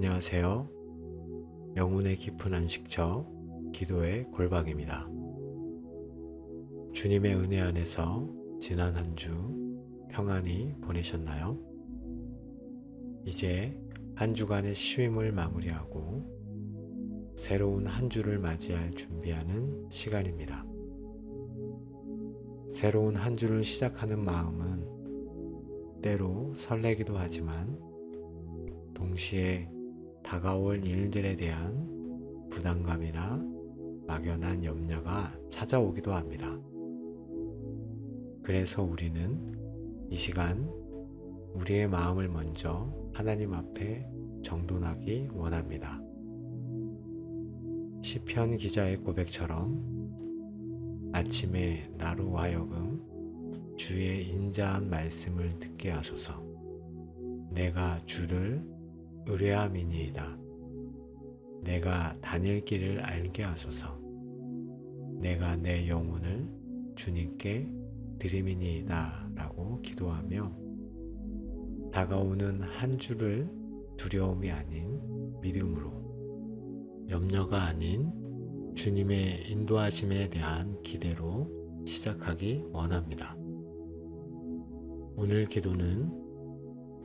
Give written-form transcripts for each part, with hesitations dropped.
안녕하세요. 영혼의 깊은 안식처, 기도의 골방입니다. 주님의 은혜 안에서 지난 한 주 평안히 보내셨나요? 이제 한 주간의 쉼을 마무리하고 새로운 한 주를 맞이할 준비하는 시간입니다. 새로운 한 주를 시작하는 마음은 때로 설레기도 하지만 동시에 다가올 일들에 대한 부담감이나 막연한 염려가 찾아오기도 합니다. 그래서 우리는 이 시간 우리의 마음을 먼저 하나님 앞에 정돈하기 원합니다. 시편 기자의 고백처럼 아침에 나로 하여금 주의 인자한 말씀을 듣게 하소서. 내가 주를 의뢰함이니이다. 내가 다닐 길을 알게 하소서. 내가 내 영혼을 주님께 드림이니이다 라고 기도하며 다가오는 한 주를 두려움이 아닌 믿음으로, 염려가 아닌 주님의 인도하심에 대한 기대로 시작하기 원합니다. 오늘 기도는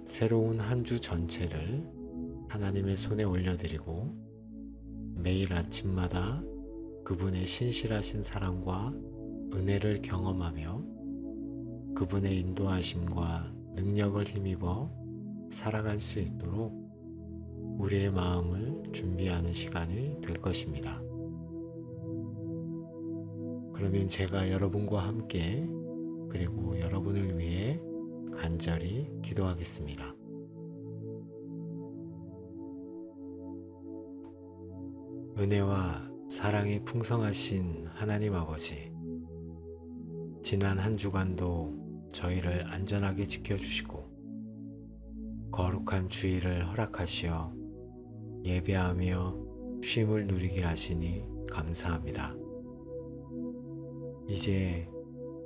새로운 한 주 전체를 하나님의 손에 올려드리고 매일 아침마다 그분의 신실하신 사랑과 은혜를 경험하며 그분의 인도하심과 능력을 힘입어 살아갈 수 있도록 우리의 마음을 준비하는 시간이 될 것입니다. 그러면 제가 여러분과 함께 그리고 여러분을 위해 간절히 기도하겠습니다. 은혜와 사랑이 풍성하신 하나님 아버지, 지난 한 주간도 저희를 안전하게 지켜주시고 거룩한 주일을 허락하시어 예배하며 쉼을 누리게 하시니 감사합니다. 이제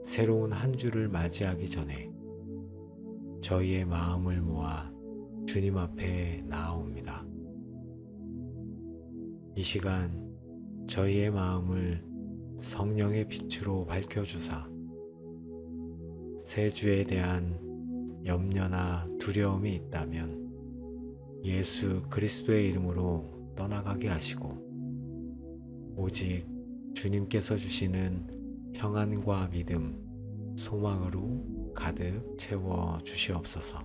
새로운 한 주를 맞이하기 전에 저희의 마음을 모아 주님 앞에 나아옵니다. 이 시간 저희의 마음을 성령의 빛으로 밝혀주사 새 주에 대한 염려나 두려움이 있다면 예수 그리스도의 이름으로 떠나가게 하시고 오직 주님께서 주시는 평안과 믿음, 소망으로 가득 채워 주시옵소서.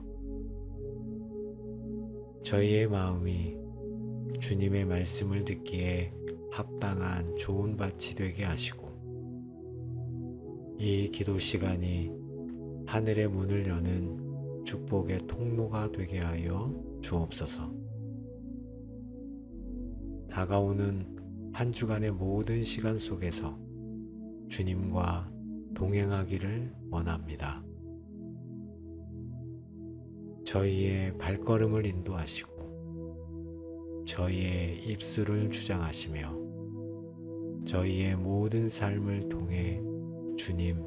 저희의 마음이 주님의 말씀을 듣기에 합당한 좋은 밭이 되게 하시고 이 기도 시간이 하늘의 문을 여는 축복의 통로가 되게 하여 주옵소서. 다가오는 한 주간의 모든 시간 속에서 주님과 동행하기를 원합니다. 저희의 발걸음을 인도하시고 저희의 입술을 주장하시며 저희의 모든 삶을 통해 주님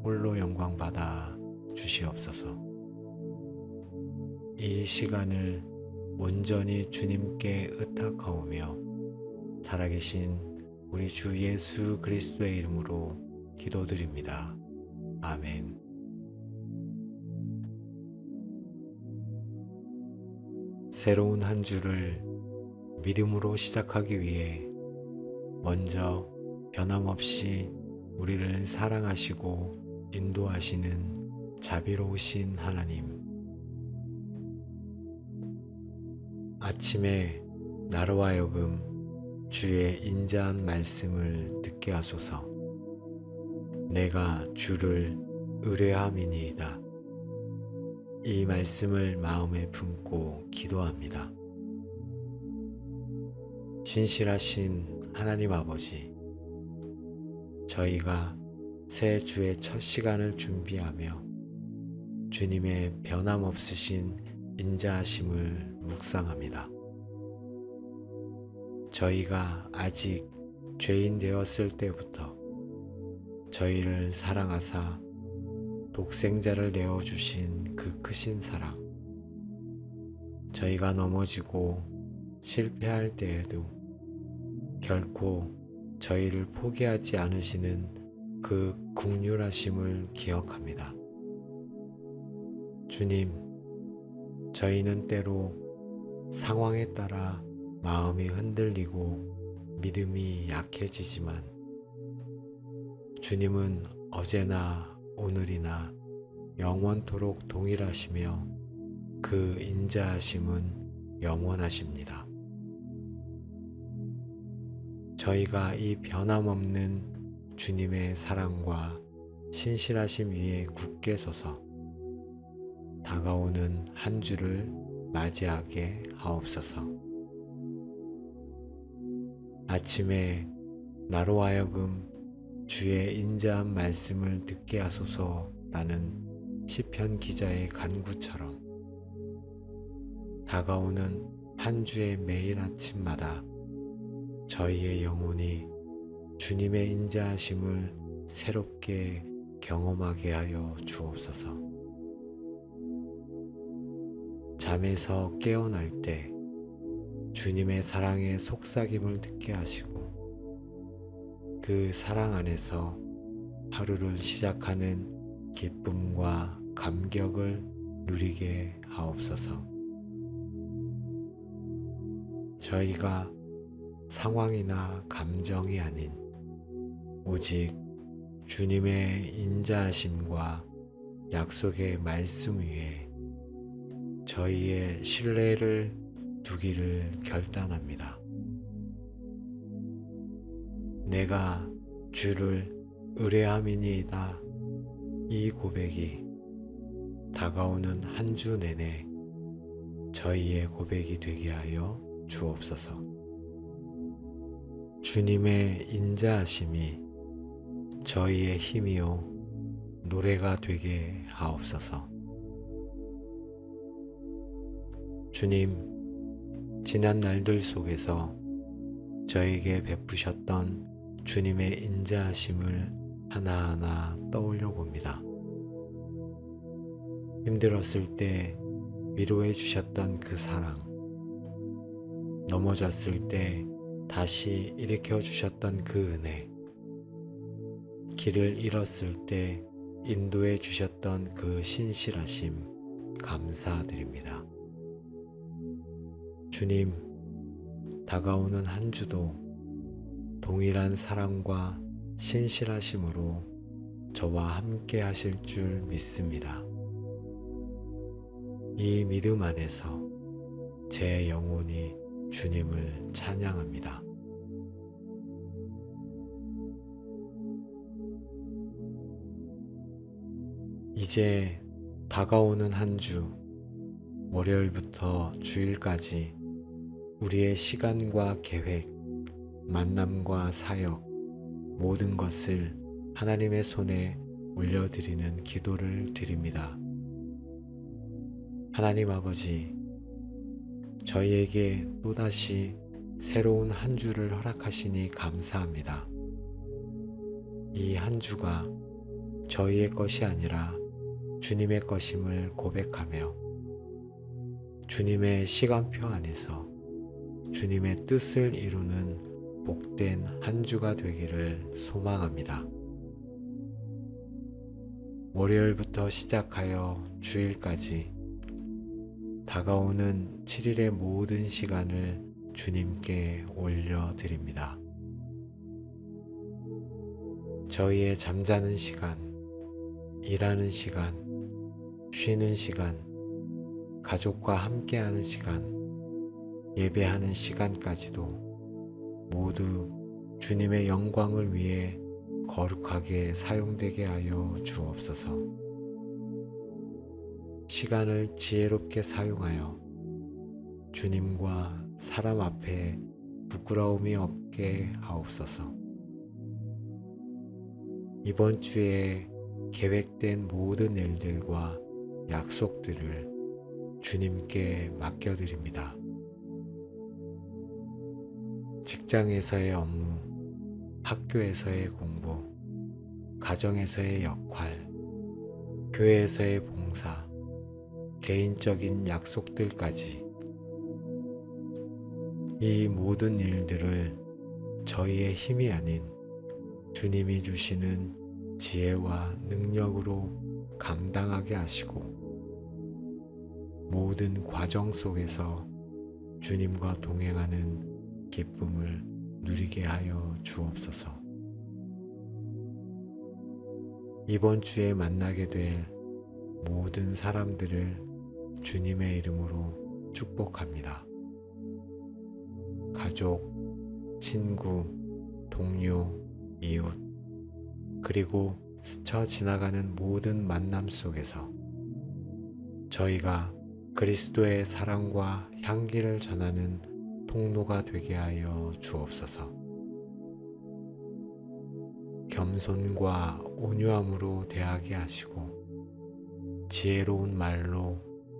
홀로 영광 받아 주시옵소서. 이 시간을 온전히 주님께 의탁하오며 살아계신 우리 주 예수 그리스도의 이름으로 기도드립니다. 아멘. 새로운 한 주를 믿음으로 시작하기 위해 먼저 변함없이 우리를 사랑하시고 인도하시는 자비로우신 하나님, 아침에 나로 하여금 주의 인자한 말씀을 듣게 하소서. 내가 주를 의뢰함이니이다. 이 말씀을 마음에 품고 기도합니다. 신실하신 하나님 아버지, 저희가 새 주의 첫 시간을 준비하며 주님의 변함없으신 인자하심을 묵상합니다. 저희가 아직 죄인 되었을 때부터 저희를 사랑하사 독생자를 내어주신 그 크신 사랑, 저희가 넘어지고 실패할 때에도 결코 저희를 포기하지 않으시는 그 긍휼하심을 기억합니다. 주님, 저희는 때로 상황에 따라 마음이 흔들리고 믿음이 약해지지만 주님은 어제나 오늘이나 영원토록 동일하시며 그 인자하심은 영원하십니다. 저희가 이 변함없는 주님의 사랑과 신실하심 위에 굳게 서서 다가오는 한 주를 맞이하게 하옵소서. 아침에 나로 하여금 주의 인자한 말씀을 듣게 하소서라는 시편 기자의 간구처럼 다가오는 한 주의 매일 아침마다 저희의 영혼이 주님의 인자하심을 새롭게 경험하게 하여 주옵소서. 잠에서 깨어날 때 주님의 사랑의 속삭임을 듣게 하시고 그 사랑 안에서 하루를 시작하는 기쁨과 감격을 누리게 하옵소서. 저희가 상황이나 감정이 아닌 오직 주님의 인자하심과 약속의 말씀 위에 저희의 신뢰를 두기를 결단합니다. 내가 주를 의뢰함이니이다. 이 고백이 다가오는 한 주 내내 저희의 고백이 되게 하여 주옵소서. 주님의 인자하심이 저희의 힘이요 노래가 되게 하옵소서. 주님, 지난 날들 속에서 저에게 베푸셨던 주님의 인자하심을 하나하나 떠올려 봅니다. 힘들었을 때 위로해 주셨던 그 사랑, 넘어졌을 때 다시 일으켜 주셨던 그 은혜, 길을 잃었을 때 인도해 주셨던 그 신실하심 감사드립니다. 주님, 다가오는 한 주도 동일한 사랑과 신실하심으로 저와 함께 하실 줄 믿습니다. 이 믿음 안에서 제 영혼이 주님을 찬양합니다. 이제 다가오는 한 주, 월요일부터 주일까지 우리의 시간과 계획, 만남과 사역, 모든 것을 하나님의 손에 올려드리는 기도를 드립니다. 하나님 아버지, 저희에게 또다시 새로운 한 주를 허락하시니 감사합니다. 이 한 주가 저희의 것이 아니라 주님의 것임을 고백하며 주님의 시간표 안에서 주님의 뜻을 이루는 복된 한 주가 되기를 소망합니다. 월요일부터 시작하여 주일까지 다가오는 7일의 모든 시간을 주님께 올려드립니다. 저희의 잠자는 시간, 일하는 시간, 쉬는 시간, 가족과 함께하는 시간, 예배하는 시간까지도 모두 주님의 영광을 위해 거룩하게 사용되게 하여 주옵소서. 시간을 지혜롭게 사용하여 주님과 사람 앞에 부끄러움이 없게 하옵소서. 이번 주에 계획된 모든 일들과 약속들을 주님께 맡겨드립니다. 직장에서의 업무, 학교에서의 공부, 가정에서의 역할, 교회에서의 봉사, 개인적인 약속들까지 이 모든 일들을 저희의 힘이 아닌 주님이 주시는 지혜와 능력으로 감당하게 하시고 모든 과정 속에서 주님과 동행하는 기쁨을 누리게 하여 주옵소서. 이번 주에 만나게 될 모든 사람들을 주님의 이름으로 축복합니다. 가족, 친구, 동료, 이웃, 그리고 스쳐 지나가는 모든 만남 속에서 저희가 그리스도의 사랑과 향기를 전하는 통로가 되게 하여 주옵소서. 겸손과 온유함으로 대하게 하시고 지혜로운 말로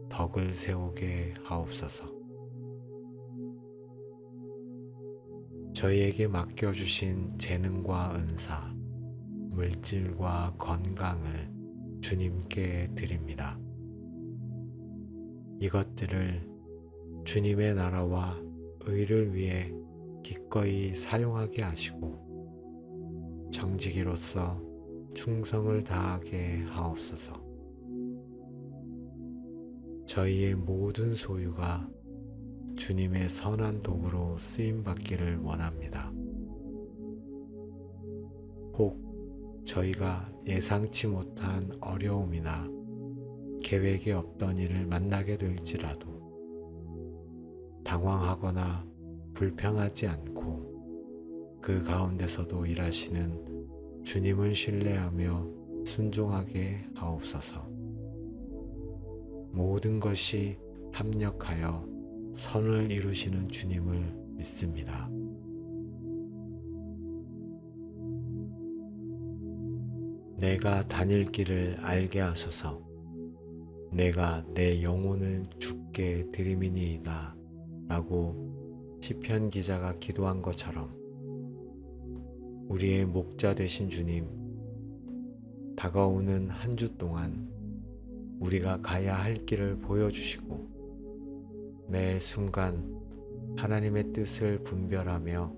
덕을 세우게 하옵소서. 저희에게 맡겨주신 재능과 은사, 물질과 건강을 주님께 드립니다. 이것들을 주님의 나라와 의를 위해 기꺼이 사용하게 하시고 정직이로서 충성을 다하게 하옵소서. 저희의 모든 소유가 주님의 선한 도구로 쓰임받기를 원합니다. 혹 저희가 예상치 못한 어려움이나 계획에 없던 일을 만나게 될지라도 당황하거나 불평하지 않고 그 가운데서도 일하시는 주님을 신뢰하며 순종하게 하옵소서. 모든 것이 합력하여 선을 이루시는 주님을 믿습니다. 내가 다닐 길을 알게 하소서. 내가 내 영혼을 주께 드림이니이다 라고 시편 기자가 기도한 것처럼 우리의 목자 되신 주님, 다가오는 한 주 동안 우리가 가야 할 길을 보여주시고 매 순간 하나님의 뜻을 분별하며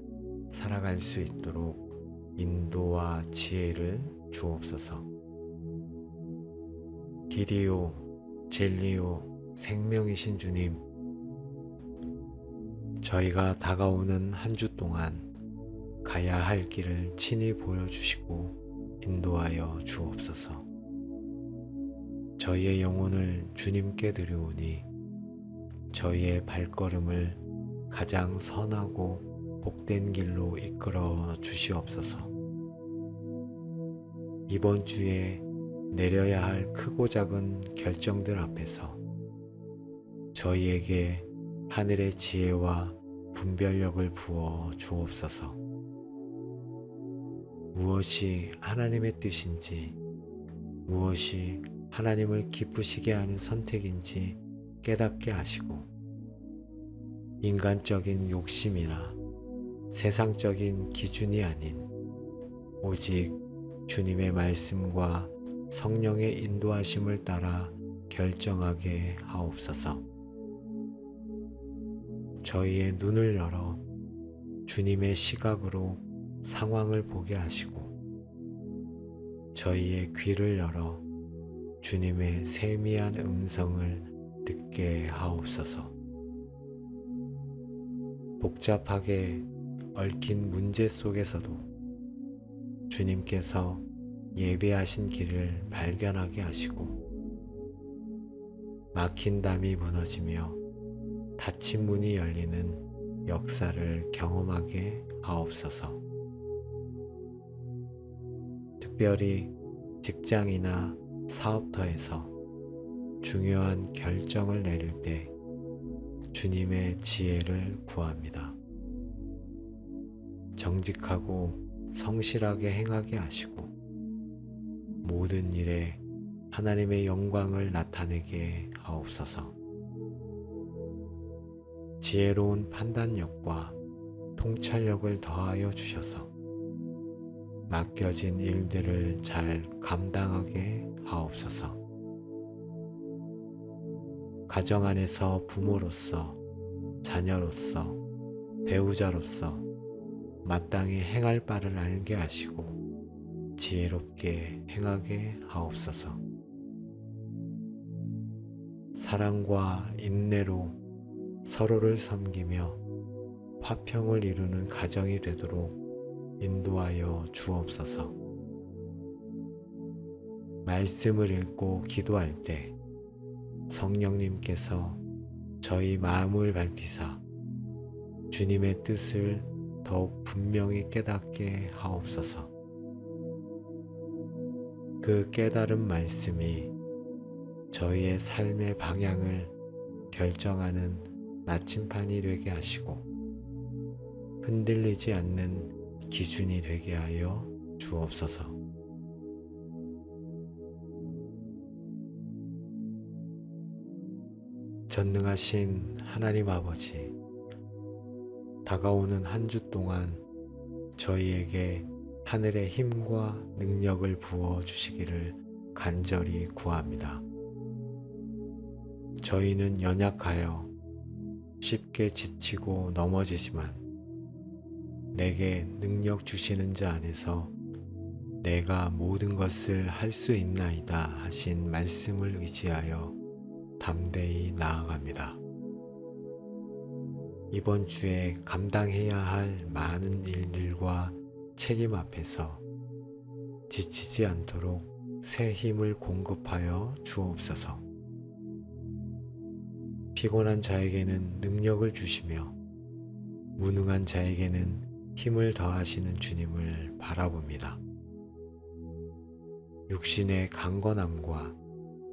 살아갈 수 있도록 인도와 지혜를 주옵소서. 길이요 진리요 생명이신 주님, 저희가 다가오는 한 주 동안 가야 할 길을 친히 보여주시고 인도하여 주옵소서. 저희의 영혼을 주님께 드리오니 저희의 발걸음을 가장 선하고 복된 길로 이끌어 주시옵소서. 이번 주에 내려야 할 크고 작은 결정들 앞에서 저희에게 하늘의 지혜와 분별력을 부어 주옵소서. 무엇이 하나님의 뜻인지, 무엇이 하나님을 기쁘시게 하는 선택인지 깨닫게 하시고 인간적인 욕심이나 세상적인 기준이 아닌 오직 주님의 말씀과 성령의 인도하심을 따라 결정하게 하옵소서. 저희의 눈을 열어 주님의 시각으로 상황을 보게 하시고 저희의 귀를 열어 주님의 세미한 음성을 듣게 하옵소서. 복잡하게 얽힌 문제 속에서도 주님께서 예배하신 길을 발견하게 하시고 막힌 담이 무너지며 닫힌 문이 열리는 역사를 경험하게 하옵소서. 특별히 직장이나 사업터에서 중요한 결정을 내릴 때 주님의 지혜를 구합니다. 정직하고 성실하게 행하게 하시고 모든 일에 하나님의 영광을 나타내게 하옵소서. 지혜로운 판단력과 통찰력을 더하여 주셔서 맡겨진 일들을 잘 감당하게 하옵소서. 가정 안에서 부모로서, 자녀로서 배우자로서 마땅히 행할 바를 알게 하시고 지혜롭게 행하게 하옵소서. 사랑과 인내로 서로를 섬기며 화평을 이루는 가정이 되도록 인도하여 주옵소서. 말씀을 읽고 기도할 때 성령님께서 저희 마음을 밝히사 주님의 뜻을 더욱 분명히 깨닫게 하옵소서. 그 깨달은 말씀이 저희의 삶의 방향을 결정하는 나침판이 되게 하시고 흔들리지 않는 기준이 되게 하여 주옵소서. 전능하신 하나님 아버지, 다가오는 한 주 동안 저희에게 하늘의 힘과 능력을 부어 주시기를 간절히 구합니다. 저희는 연약하여 쉽게 지치고 넘어지지만 내게 능력 주시는 자 안에서 내가 모든 것을 할 수 있나이다 하신 말씀을 의지하여 담대히 나아갑니다. 이번 주에 감당해야 할 많은 일들과 책임 앞에서 지치지 않도록 새 힘을 공급하여 주옵소서. 피곤한 자에게는 능력을 주시며 무능한 자에게는 힘을 더하시는 주님을 바라봅니다. 육신의 강건함과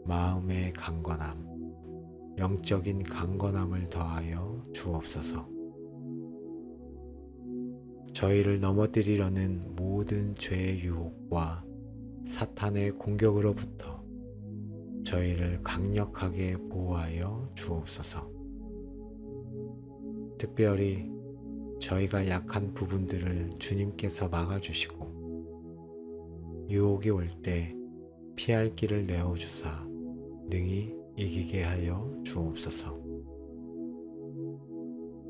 마음의 강건함, 영적인 강건함을 더하여 주옵소서. 저희를 넘어뜨리려는 모든 죄의 유혹과 사탄의 공격으로부터 저희를 강력하게 보호하여 주옵소서. 특별히 저희가 약한 부분들을 주님께서 막아주시고 유혹이 올 때 피할 길을 내어주사 능히 이기게 하여 주옵소서.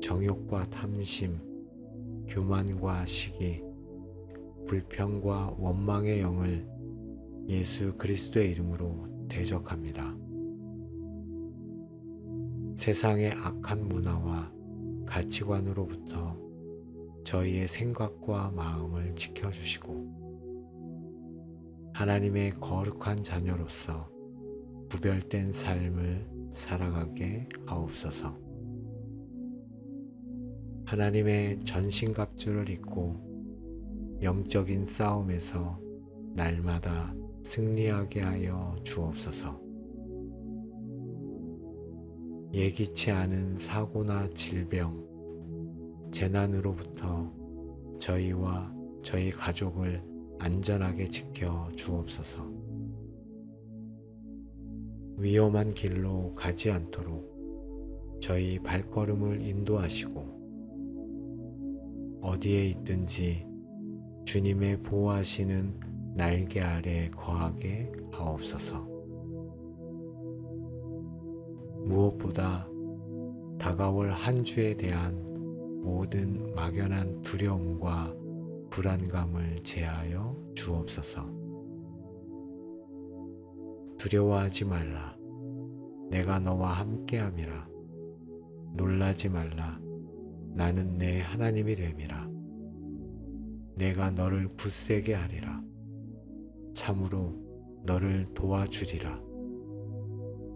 정욕과 탐심, 교만과 시기, 불평과 원망의 영을 예수 그리스도의 이름으로 대적합니다. 세상의 악한 문화와 가치관으로부터 저희의 생각과 마음을 지켜주시고 하나님의 거룩한 자녀로서 구별된 삶을 살아가게 하옵소서. 하나님의 전신갑주를 입고 영적인 싸움에서 날마다 승리하게 하여 주옵소서. 예기치 않은 사고나 질병, 재난으로부터 저희와 저희 가족을 안전하게 지켜 주옵소서. 위험한 길로 가지 않도록 저희 발걸음을 인도하시고 어디에 있든지 주님의 보호하시는 날개 아래 거하게 하옵소서. 무엇보다 다가올 한 주에 대한 모든 막연한 두려움과 불안감을 제하여 주옵소서. 두려워하지 말라. 내가 너와 함께함이라. 놀라지 말라. 나는 내 하나님이 됨이라. 내가 너를 굳세게 하리라. 참으로 너를 도와주리라.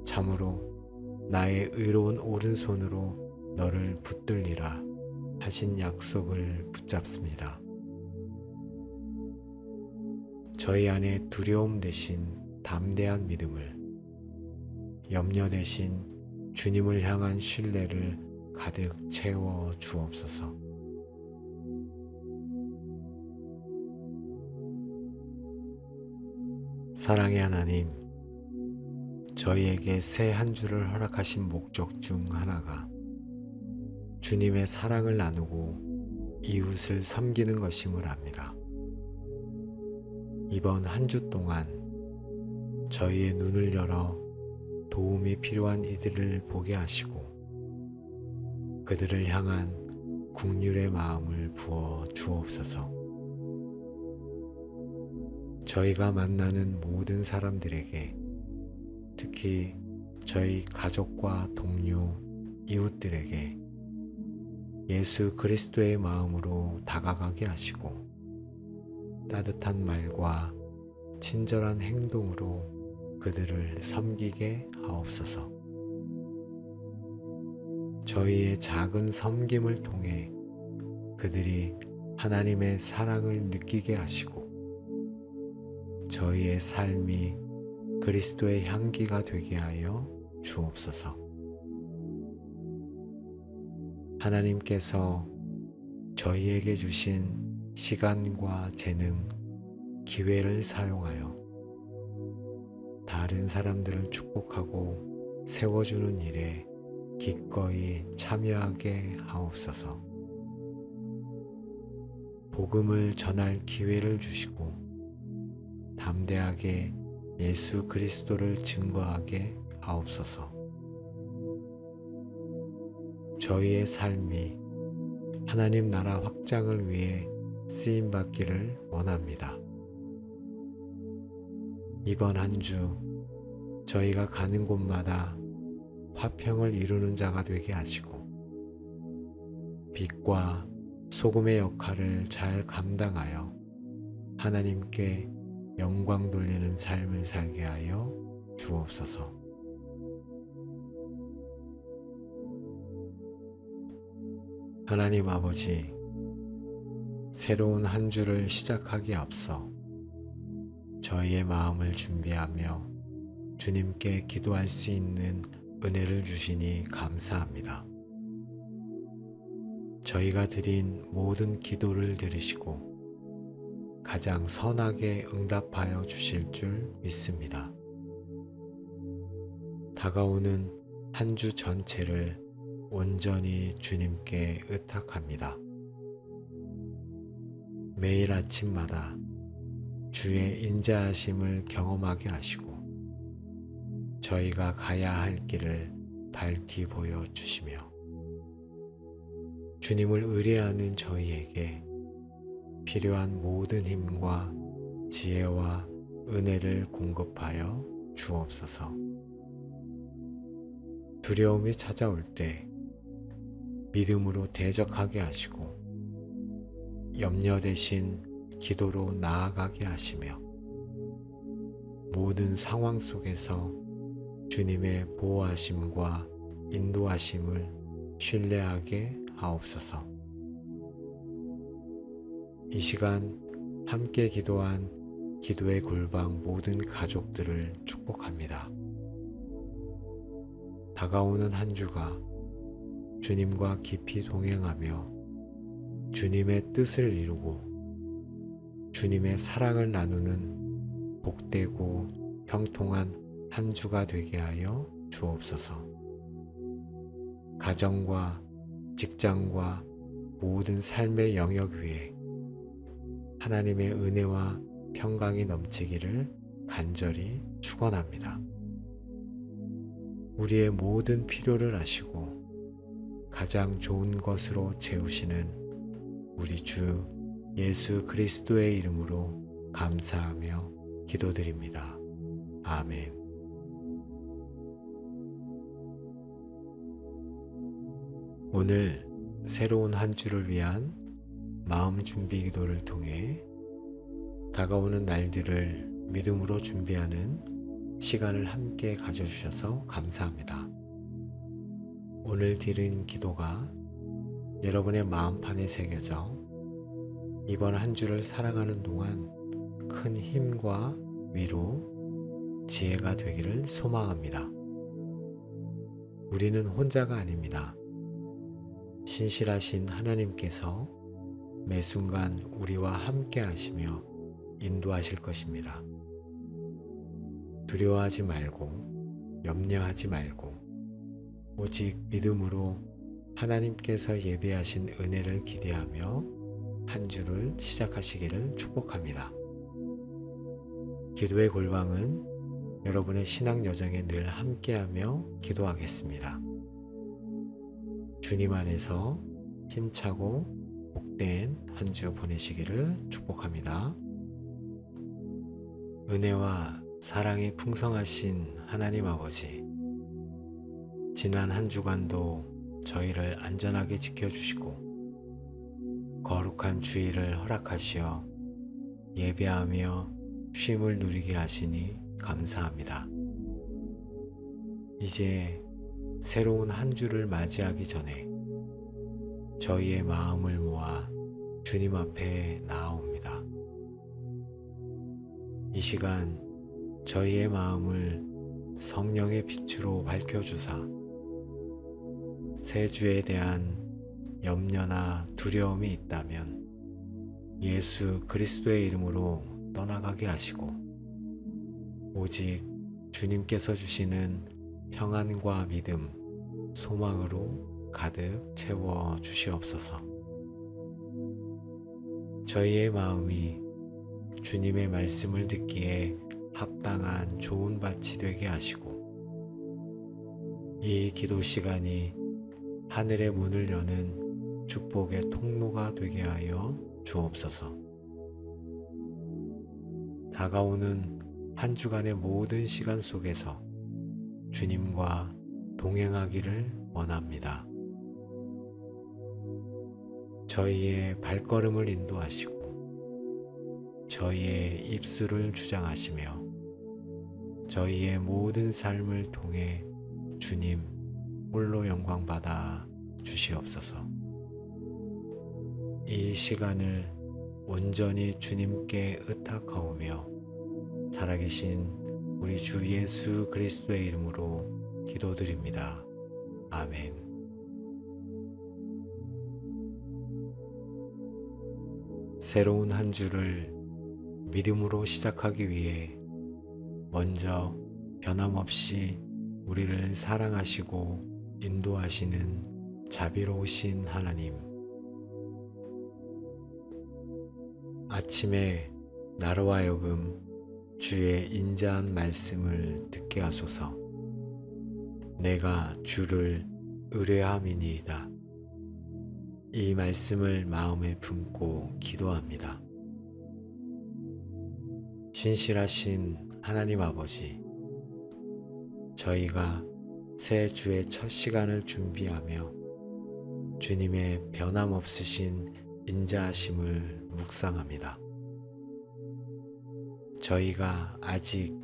참으로 나의 의로운 오른손으로 너를 붙들리라 하신 약속을 붙잡습니다. 저희 안에 두려움 대신 담대한 믿음을, 염려 대신 주님을 향한 신뢰를 가득 채워 주옵소서. 사랑의 하나님, 저희에게 새 한 주를 허락하신 목적 중 하나가 주님의 사랑을 나누고 이웃을 섬기는 것임을 압니다. 이번 한 주 동안 저희의 눈을 열어 도움이 필요한 이들을 보게 하시고 그들을 향한 긍휼의 마음을 부어 주옵소서. 저희가 만나는 모든 사람들에게, 특히 저희 가족과 동료, 이웃들에게 예수 그리스도의 마음으로 다가가게 하시고 따뜻한 말과 친절한 행동으로 그들을 섬기게 하옵소서. 저희의 작은 섬김을 통해 그들이 하나님의 사랑을 느끼게 하시고 저희의 삶이 그리스도의 향기가 되게 하여 주옵소서. 하나님께서 저희에게 주신 시간과 재능, 기회를 사용하여 다른 사람들을 축복하고 세워주는 일에 기꺼이 참여하게 하옵소서. 복음을 전할 기회를 주시고 담대하게 예수 그리스도를 증거하게 하옵소서. 저희의 삶이 하나님 나라 확장을 위해 쓰임받기를 원합니다. 이번 한 주 저희가 가는 곳마다 화평을 이루는 자가 되게 하시고 빛과 소금의 역할을 잘 감당하여 하나님께 영광 돌리는 삶을 살게 하여 주옵소서. 하나님 아버지, 새로운 한 주를 시작하기에 앞서 저희의 마음을 준비하며 주님께 기도할 수 있는 은혜를 주시니 감사합니다. 저희가 드린 모든 기도를 들으시고 가장 선하게 응답하여 주실 줄 믿습니다. 다가오는 한 주 전체를 온전히 주님께 의탁합니다. 매일 아침마다 주의 인자하심을 경험하게 하시고 저희가 가야 할 길을 밝히 보여주시며 주님을 의뢰하는 저희에게 필요한 모든 힘과 지혜와 은혜를 공급하여 주옵소서. 두려움이 찾아올 때 믿음으로 대적하게 하시고 염려 대신 기도로 나아가게 하시며 모든 상황 속에서 주님의 보호하심과 인도하심을 신뢰하게 하옵소서. 이 시간 함께 기도한 기도의 골방 모든 가족들을 축복합니다. 다가오는 한 주가 주님과 깊이 동행하며 주님의 뜻을 이루고 주님의 사랑을 나누는 복되고 형통한 한 주가 되게 하여 주옵소서. 가정과 직장과 모든 삶의 영역 위에 하나님의 은혜와 평강이 넘치기를 간절히 축원합니다. 우리의 모든 필요를 아시고 가장 좋은 것으로 채우시는 우리 주 예수 그리스도의 이름으로 감사하며 기도드립니다. 아멘. 오늘 새로운 한 주를 위한 마음 준비 기도를 통해 다가오는 날들을 믿음으로 준비하는 시간을 함께 가져주셔서 감사합니다. 오늘 드린 기도가 여러분의 마음판에 새겨져 이번 한 주를 살아가는 동안 큰 힘과 위로, 지혜가 되기를 소망합니다. 우리는 혼자가 아닙니다. 신실하신 하나님께서 매 순간 우리와 함께 하시며 인도하실 것입니다. 두려워하지 말고 염려하지 말고 오직 믿음으로 하나님께서 예비하신 은혜를 기대하며 한 주를 시작하시기를 축복합니다. 기도의 골방은 여러분의 신앙 여정에 늘 함께하며 기도하겠습니다. 주님 안에서 힘차고 복된 한 주 보내시기를 축복합니다. 은혜와 사랑이 풍성하신 하나님 아버지, 지난 한 주간도 저희를 안전하게 지켜주시고 거룩한 주일을 허락하시어 예배하며 쉼을 누리게 하시니 감사합니다. 이제 새로운 한 주를 맞이하기 전에 저희의 마음을 모아 주님 앞에 나아옵니다. 이 시간 저희의 마음을 성령의 빛으로 밝혀주사 새 주에 대한 염려나 두려움이 있다면 예수 그리스도의 이름으로 떠나가게 하시고 오직 주님께서 주시는 평안과 믿음, 소망으로 가득 채워 주시옵소서. 저희의 마음이 주님의 말씀을 듣기에 합당한 좋은 밭이 되게 하시고 이 기도 시간이 하늘의 문을 여는 축복의 통로가 되게 하여 주옵소서. 다가오는 한 주간의 모든 시간 속에서 주님과 동행하기를 원합니다. 저희의 발걸음을 인도하시고 저희의 입술을 주장하시며 저희의 모든 삶을 통해 주님 홀로 영광받아 주시옵소서. 이 시간을 온전히 주님께 의탁하오며 살아계신 우리 주 예수 그리스도의 이름으로 기도드립니다. 아멘. 새로운 한 주를 믿음으로 시작하기 위해 먼저 변함없이 우리를 사랑하시고 인도하시는 자비로우신 하나님, 아침에 나로 하여금 주의 인자한 말씀을 듣게 하소서. 내가 주를 의뢰함이니이다. 이 말씀을 마음에 품고 기도합니다. 신실하신 하나님 아버지, 저희가 새 주의 첫 시간을 준비하며 주님의 변함없으신 인자하심을 묵상합니다. 저희가 아직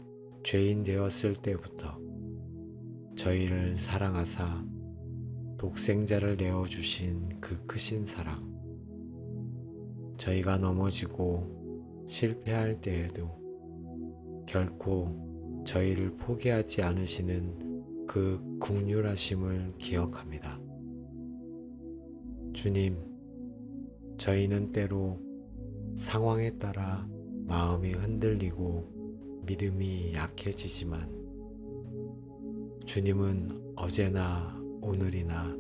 죄인 되었을 때부터 저희를 사랑하사 독생자를 내어주신 그 크신 사랑, 저희가 넘어지고 실패할 때에도 결코 저희를 포기하지 않으시는 그 긍휼하심을 기억합니다. 주님, 저희는 때로 상황에 따라 마음이 흔들리고 믿음이 약해지지만 주님은 언제나 오늘이나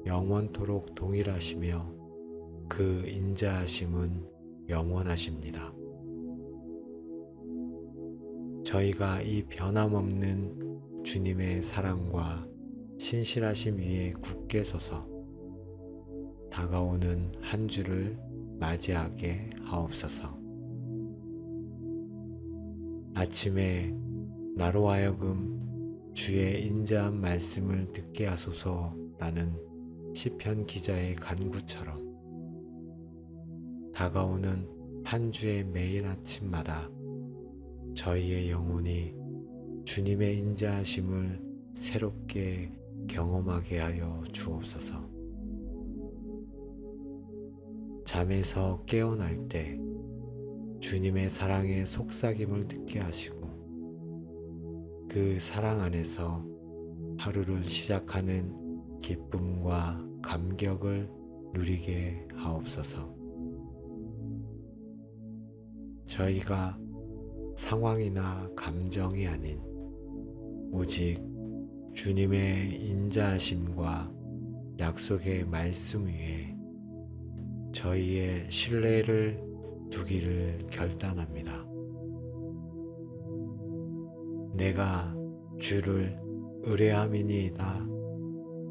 영원토록 동일하시며 그 인자하심은 영원하십니다. 저희가 이 변함없는 주님의 사랑과 신실하심 위에 굳게 서서 다가오는 한 주를 맞이하게 하옵소서. 아침에 나로 하여금 주의 인자한 말씀을 듣게 하소서라는 시편 기자의 간구처럼 다가오는 한 주의 매일 아침마다 저희의 영혼이 주님의 인자하심을 새롭게 경험하게 하여 주옵소서. 잠에서 깨어날 때 주님의 사랑의 속삭임을 듣게 하시고 그 사랑 안에서 하루를 시작하는 기쁨과 감격을 누리게 하옵소서. 저희가 상황이나 감정이 아닌 오직 주님의 인자하심과 약속의 말씀 위에 저희의 신뢰를 두기를 결단합니다. 내가 주를 의뢰함이니이다.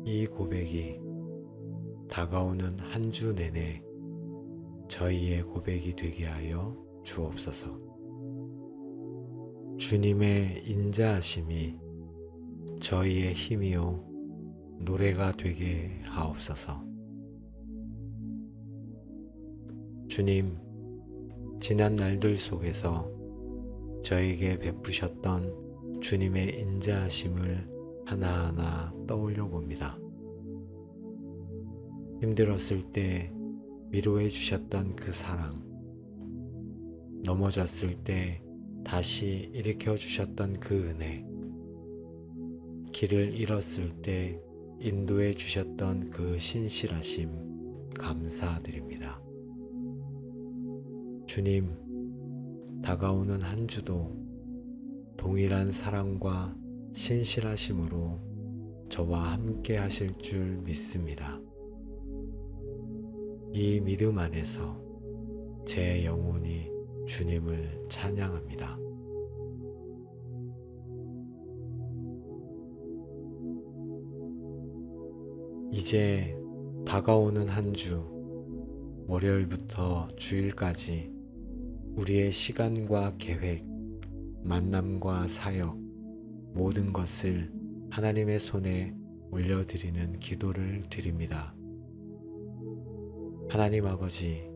이 고백이 다가오는 한 주 내내 저희의 고백이 되게 하여 주옵소서. 주님의 인자하심이 저희의 힘이요 노래가 되게 하옵소서. 주님, 지난 날들 속에서 저에게 베푸셨던 주님의 인자하심을 하나하나 떠올려 봅니다. 힘들었을 때 위로해 주셨던 그 사랑, 넘어졌을 때 다시 일으켜 주셨던 그 은혜, 길을 잃었을 때 인도해 주셨던 그 신실하심 감사드립니다. 주님, 다가오는 한 주도 동일한 사랑과 신실하심으로 저와 함께 하실 줄 믿습니다. 이 믿음 안에서 제 영혼이 주님을 찬양합니다. 이제 다가오는 한 주, 월요일부터 주일까지 우리의 시간과 계획, 만남과 사역, 모든 것을 하나님의 손에 올려드리는 기도를 드립니다. 하나님 아버지,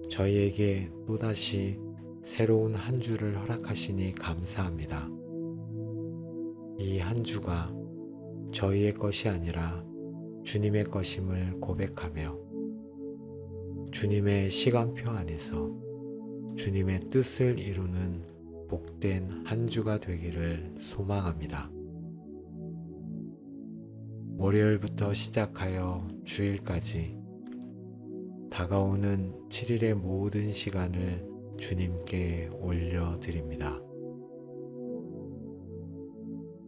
저희에게 또다시 새로운 한 주를 허락하시니 감사합니다. 이 한 주가 저희의 것이 아니라 주님의 것임을 고백하며 주님의 시간표 안에서 주님의 뜻을 이루는 복된 한 주가 되기를 소망합니다. 월요일부터 시작하여 주일까지 다가오는 7일의 모든 시간을 주님께 올려드립니다.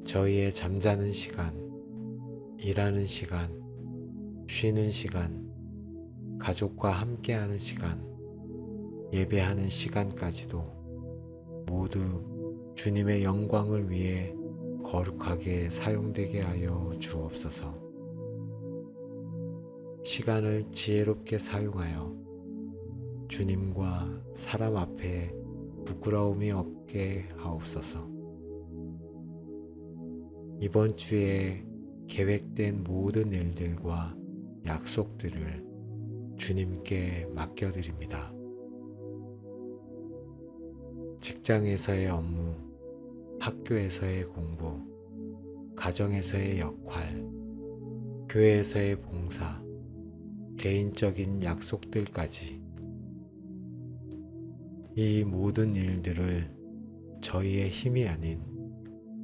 저희의 잠자는 시간, 일하는 시간, 쉬는 시간, 가족과 함께하는 시간, 예배하는 시간까지도 모두 주님의 영광을 위해 거룩하게 사용되게 하여 주옵소서. 시간을 지혜롭게 사용하여 주님과 사람 앞에 부끄러움이 없게 하옵소서. 이번 주에 계획된 모든 일들과 약속들을 주님께 맡겨드립니다. 직장에서의 업무, 학교에서의 공부, 가정에서의 역할, 교회에서의 봉사, 개인적인 약속들까지 이 모든 일들을 저희의 힘이 아닌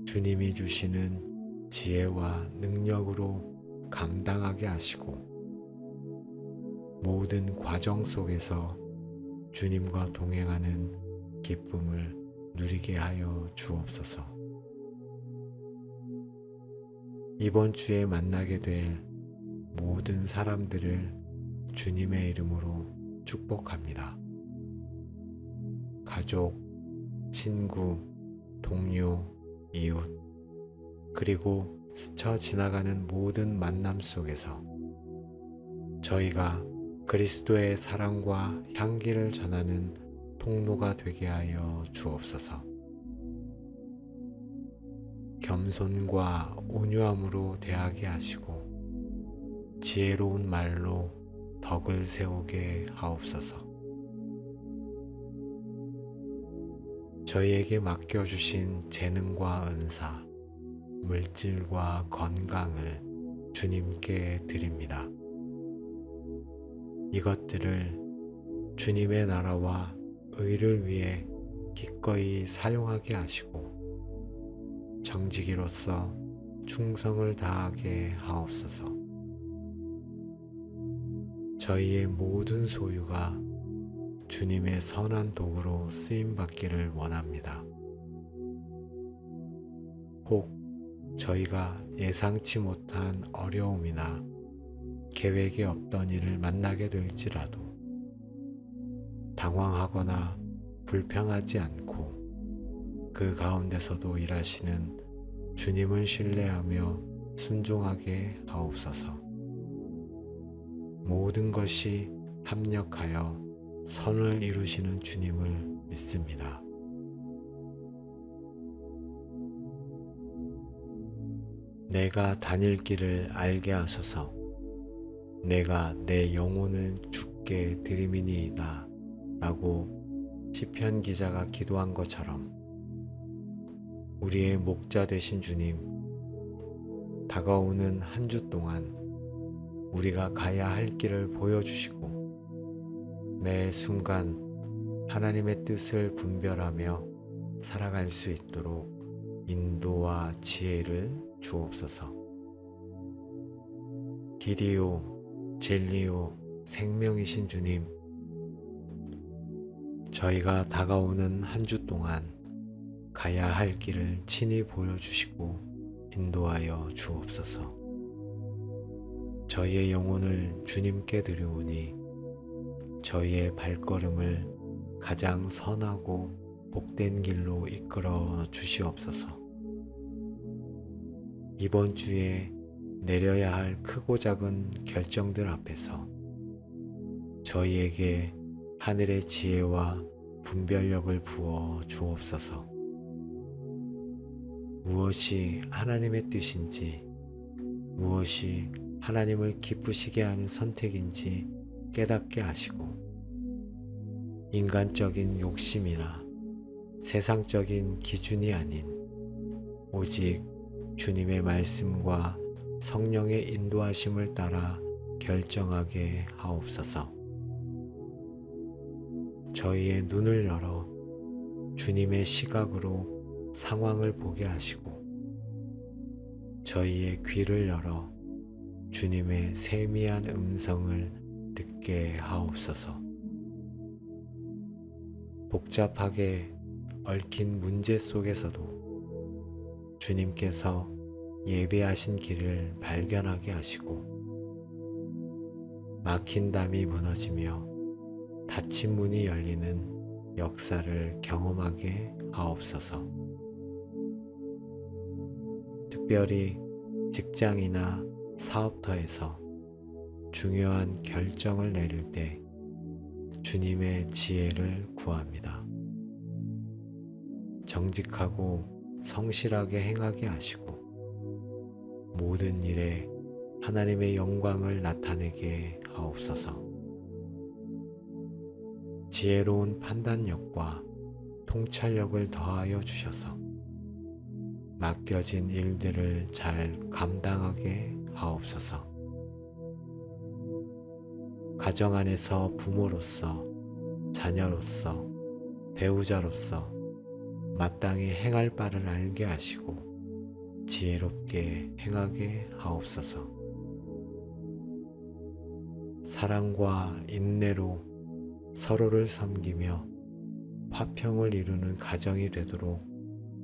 주님이 주시는 지혜와 능력으로 감당하게 하시고 모든 과정 속에서 주님과 동행하는 기쁨을 누리게 하여 주옵소서. 이번 주에 만나게 될 모든 사람들을 주님의 이름으로 축복합니다. 가족, 친구, 동료, 이웃, 그리고 스쳐 지나가는 모든 만남 속에서 저희가 그리스도의 사랑과 향기를 전하는 통로가 되게 하여 주옵소서. 겸손과 온유함으로 대하게 하시고 지혜로운 말로 덕을 세우게 하옵소서. 저희에게 맡겨주신 재능과 은사, 물질과 건강을 주님께 드립니다. 이것들을 주님의 나라와 의를 위해 기꺼이 사용하게 하시고 정직이로서 충성을 다하게 하옵소서. 저희의 모든 소유가 주님의 선한 도구로 쓰임받기를 원합니다. 혹 저희가 예상치 못한 어려움이나 계획에 없던 일을 만나게 될지라도 당황하거나 불평하지 않고 그 가운데서도 일하시는 주님을 신뢰하며 순종하게 하옵소서. 모든 것이 합력하여 선을 이루시는 주님을 믿습니다. 내가 다닐 길을 알게 하소서. 내가 내 영혼을 주께 드림이니이다 라고 시편 기자가 기도한 것처럼 우리의 목자 되신 주님, 다가오는 한 주 동안 우리가 가야 할 길을 보여주시고 매 순간 하나님의 뜻을 분별하며 살아갈 수 있도록 인도와 지혜를 주옵소서. 길이요 진리요 생명이신 주님, 저희가 다가오는 한 주 동안 가야 할 길을 친히 보여주시고 인도하여 주옵소서. 저희의 영혼을 주님께 드리오니 저희의 발걸음을 가장 선하고 복된 길로 이끌어 주시옵소서. 이번 주에 내려야 할 크고 작은 결정들 앞에서 저희에게 하늘의 지혜와 분별력을 부어 주옵소서. 무엇이 하나님의 뜻인지, 무엇이 하나님을 기쁘시게 하는 선택인지 깨닫게 하시고, 인간적인 욕심이나 세상적인 기준이 아닌 오직 주님의 말씀과 성령의 인도하심을 따라 결정하게 하옵소서. 저희의 눈을 열어 주님의 시각으로 상황을 보게 하시고 저희의 귀를 열어 주님의 세미한 음성을 듣게 하옵소서. 복잡하게 얽힌 문제 속에서도 주님께서 예배하신 길을 발견하게 하시고 막힌 담이 무너지며 닫힌 문이 열리는 역사를 경험하게 하옵소서. 특별히 직장이나 사업터에서 중요한 결정을 내릴 때 주님의 지혜를 구합니다. 정직하고 성실하게 행하게 하시고 모든 일에 하나님의 영광을 나타내게 하옵소서. 지혜로운 판단력과 통찰력을 더하여 주셔서 맡겨진 일들을 잘 감당하게 하옵소서. 가정 안에서 부모로서, 자녀로서, 배우자로서 마땅히 행할 바를 알게 하시고 지혜롭게 행하게 하옵소서. 사랑과 인내로 서로를 섬기며 화평을 이루는 가정이 되도록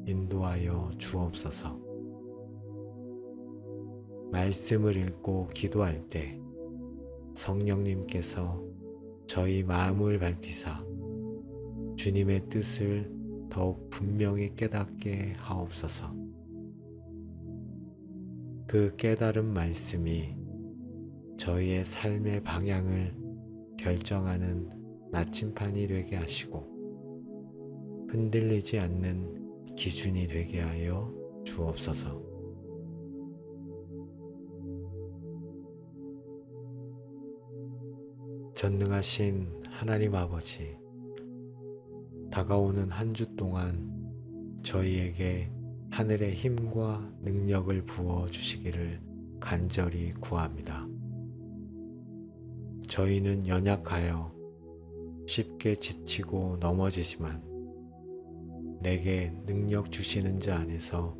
인도하여 주옵소서. 말씀을 읽고 기도할 때 성령님께서 저희 마음을 밝히사 주님의 뜻을 더욱 분명히 깨닫게 하옵소서. 그 깨달은 말씀이 저희의 삶의 방향을 결정하는 나침판이 되게 하시고 흔들리지 않는 기준이 되게 하여 주옵소서. 전능하신 하나님 아버지, 다가오는 한 주 동안 저희에게 하늘의 힘과 능력을 부어 주시기를 간절히 구합니다. 저희는 연약하여 쉽게 지치고 넘어지지만 내게 능력 주시는 자 안에서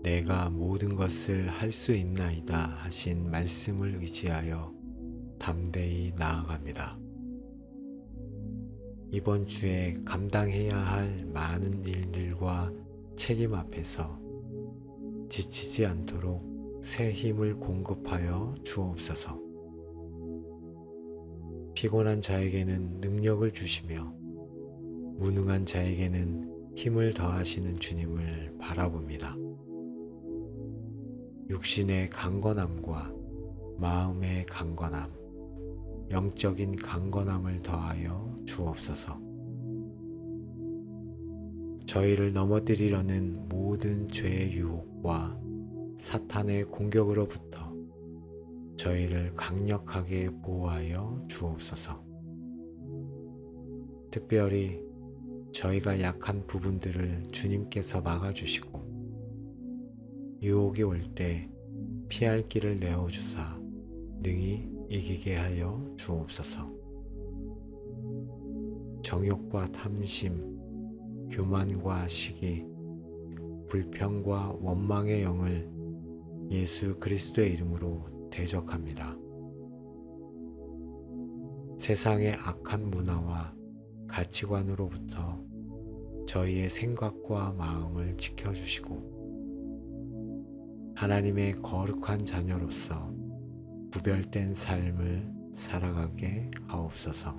내가 모든 것을 할 수 있나이다 하신 말씀을 의지하여 담대히 나아갑니다. 이번 주에 감당해야 할 많은 일들과 책임 앞에서 지치지 않도록 새 힘을 공급하여 주옵소서. 피곤한 자에게는 능력을 주시며 무능한 자에게는 힘을 더하시는 주님을 바라봅니다. 육신의 강건함과 마음의 강건함, 영적인 강건함을 더하여 주옵소서. 저희를 넘어뜨리려는 모든 죄의 유혹과 사탄의 공격으로부터 저희를 강력하게 보호하여 주옵소서. 특별히 저희가 약한 부분들을 주님께서 막아주시고 유혹이 올 때 피할 길을 내어주사 능히 이기게 하여 주옵소서. 정욕과 탐심, 교만과 시기, 불평과 원망의 영을 예수 그리스도의 이름으로 대적합니다. 세상의 악한 문화와 가치관으로부터 저희의 생각과 마음을 지켜주시고 하나님의 거룩한 자녀로서 구별된 삶을 살아가게 하옵소서.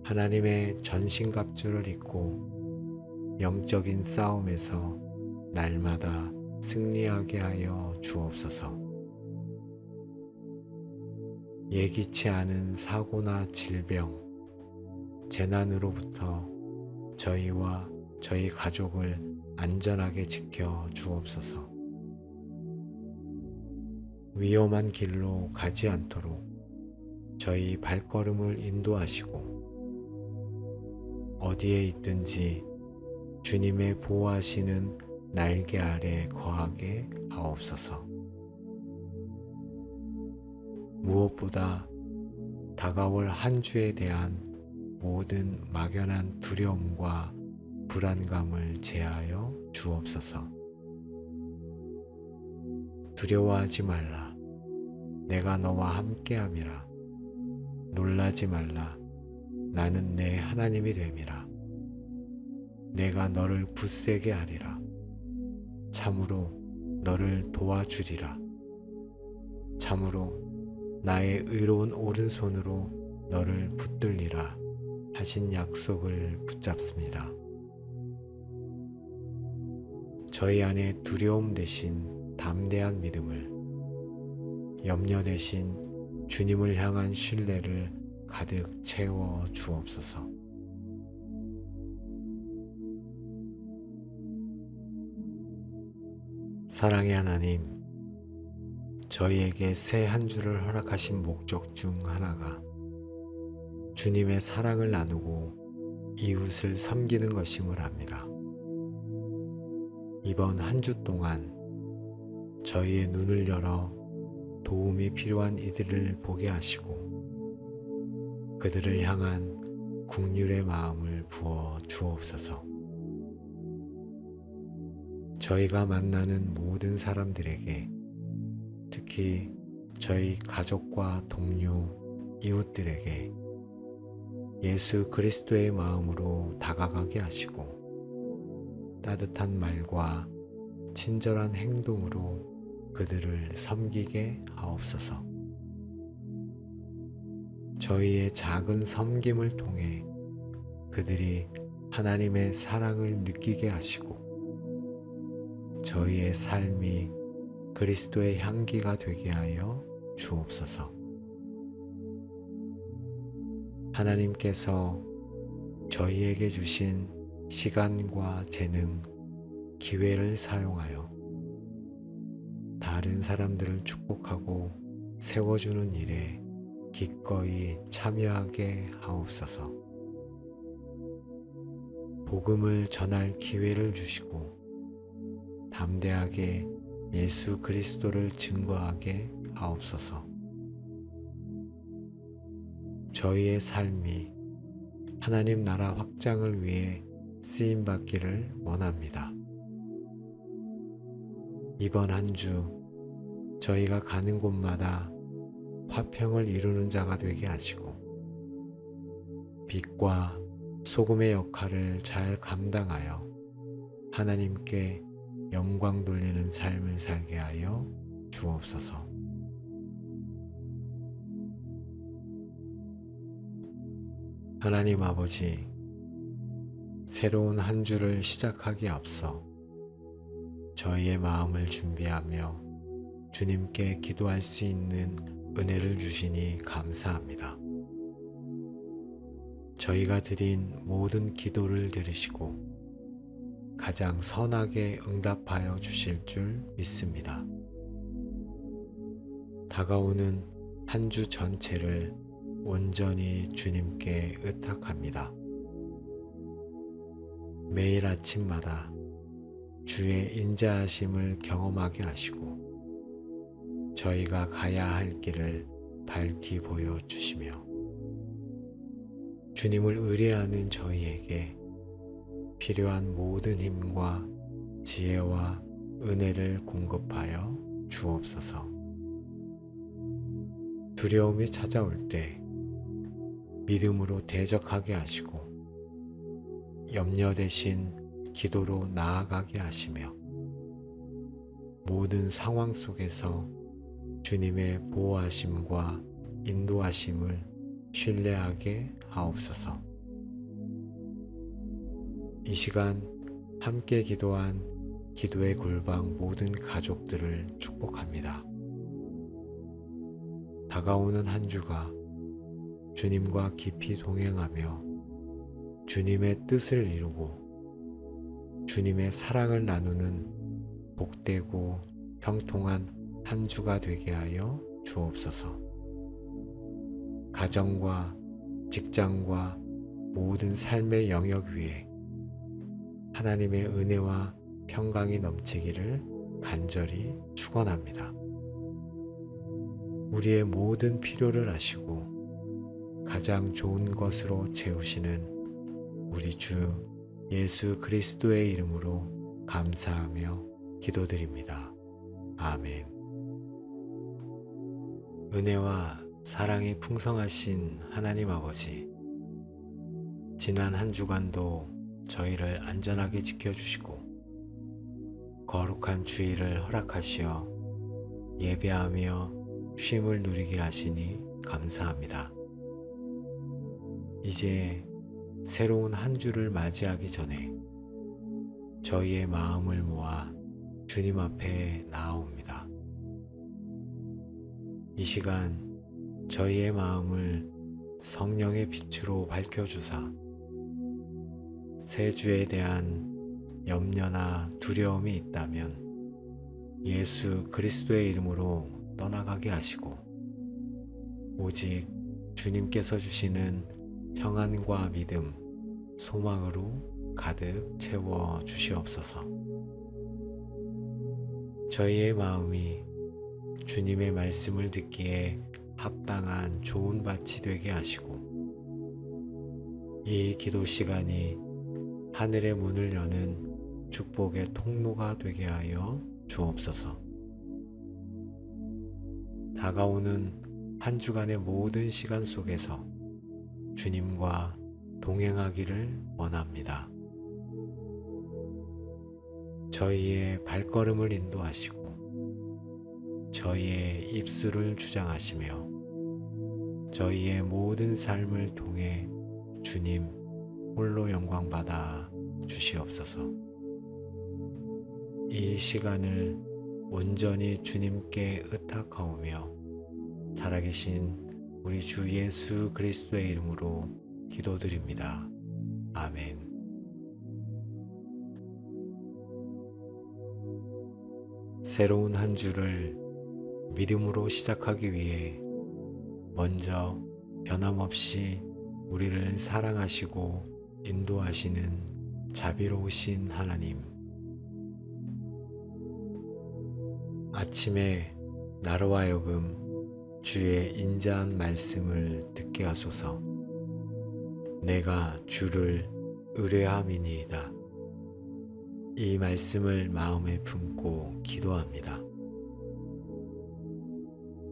하나님의 전신갑주를 입고 영적인 싸움에서 날마다 승리하게 하여 주옵소서. 예기치 않은 사고나 질병, 재난으로부터 저희와 저희 가족을 안전하게 지켜 주옵소서. 위험한 길로 가지 않도록 저희 발걸음을 인도하시고 어디에 있든지 주님의 보호하시는 날개 아래 거하게 하옵소서. 무엇보다 다가올 한 주에 대한 모든 막연한 두려움과 불안감을 제하여 주옵소서. 두려워하지 말라. 내가 너와 함께함이라. 놀라지 말라. 나는 내 하나님이 됨이라. 내가 너를 굳세게 하리라. 참으로 너를 도와주리라. 참으로 나의 의로운 오른손으로 너를 붙들리라 하신 약속을 붙잡습니다. 저희 안에 두려움 대신 담대한 믿음을, 염려 대신 주님을 향한 신뢰를 가득 채워 주옵소서. 사랑의 하나님, 저희에게 새 한 주를 허락하신 목적 중 하나가 주님의 사랑을 나누고 이웃을 섬기는 것임을 압니다. 이번 한 주 동안 저희의 눈을 열어 도움이 필요한 이들을 보게 하시고 그들을 향한 긍휼의 마음을 부어 주옵소서. 저희가 만나는 모든 사람들에게, 특히 저희 가족과 동료, 이웃들에게 예수 그리스도의 마음으로 다가가게 하시고 따뜻한 말과 친절한 행동으로 그들을 섬기게 하옵소서. 저희의 작은 섬김을 통해 그들이 하나님의 사랑을 느끼게 하시고 저희의 삶이 그리스도의 향기가 되게 하여 주옵소서. 하나님께서 저희에게 주신 시간과 재능, 기회를 사용하여 다른 사람들을 축복하고 세워주는 일에 기꺼이 참여하게 하옵소서. 복음을 전할 기회를 주시고 담대하게 예수 그리스도를 증거하게 하옵소서. 저희의 삶이 하나님 나라 확장을 위해 쓰임받기를 원합니다. 이번 한 주 저희가 가는 곳마다 화평을 이루는 자가 되게 하시고 빛과 소금의 역할을 잘 감당하여 하나님께 영광 돌리는 삶을 살게 하여 주옵소서. 하나님 아버지, 새로운 한 주를 시작하기에 앞서 저희의 마음을 준비하며 주님께 기도할 수 있는 은혜를 주시니 감사합니다. 저희가 드린 모든 기도를 들으시고 가장 선하게 응답하여 주실 줄 믿습니다. 다가오는 한 주 전체를 온전히 주님께 의탁합니다. 매일 아침마다 주의 인자하심을 경험하게 하시고 저희가 가야 할 길을 밝히 보여주시며 주님을 의뢰하는 저희에게 필요한 모든 힘과 지혜와 은혜를 공급하여 주옵소서. 두려움이 찾아올 때 믿음으로 대적하게 하시고 염려 대신 기도로 나아가게 하시며 모든 상황 속에서 주님의 보호하심과 인도하심을 신뢰하게 하옵소서. 이 시간 함께 기도한 기도의 골방 모든 가족들을 축복합니다. 다가오는 한 주가 주님과 깊이 동행하며 주님의 뜻을 이루고 주님의 사랑을 나누는 복되고 형통한 한 주가 되게 하여 주옵소서. 가정과 직장과 모든 삶의 영역 위에 하나님의 은혜와 평강이 넘치기를 간절히 축원합니다. 우리의 모든 필요를 아시고 가장 좋은 것으로 채우시는 우리 주 예수 그리스도의 이름으로 감사하며 기도드립니다. 아멘. 은혜와 사랑이 풍성하신 하나님 아버지, 지난 한 주간도 저희를 안전하게 지켜주시고 거룩한 주일을 허락하시어 예배하며 쉼을 누리게 하시니 감사합니다. 이제 새로운 한 주를 맞이하기 전에 저희의 마음을 모아 주님 앞에 나아옵니다. 이 시간 저희의 마음을 성령의 빛으로 밝혀주사 새 주에 대한 염려나 두려움이 있다면 예수 그리스도의 이름으로 떠나가게 하시고 오직 주님께서 주시는 평안과 믿음, 소망으로 가득 채워 주시옵소서. 저희의 마음이 주님의 말씀을 듣기에 합당한 좋은 밭이 되게 하시고 이 기도 시간이 하늘의 문을 여는 축복의 통로가 되게 하여 주옵소서. 다가오는 한 주간의 모든 시간 속에서 주님과 동행하기를 원합니다. 저희의 발걸음을 인도하시고 저희의 입술을 주장하시며 저희의 모든 삶을 통해 주님 홀로 영광받아 주시옵소서. 이 시간을 온전히 주님께 의탁하오며 살아계신 우리 주 예수 그리스도의 이름으로 기도드립니다. 아멘. 새로운 한 주를 믿음으로 시작하기 위해 먼저 변함없이 우리를 사랑하시고 인도하시는 자비로우신 하나님, 아침에 나로 하여금 주의 인자한 말씀을 듣게 하소서. 내가 주를 의뢰함이니이다. 이 말씀을 마음에 품고 기도합니다.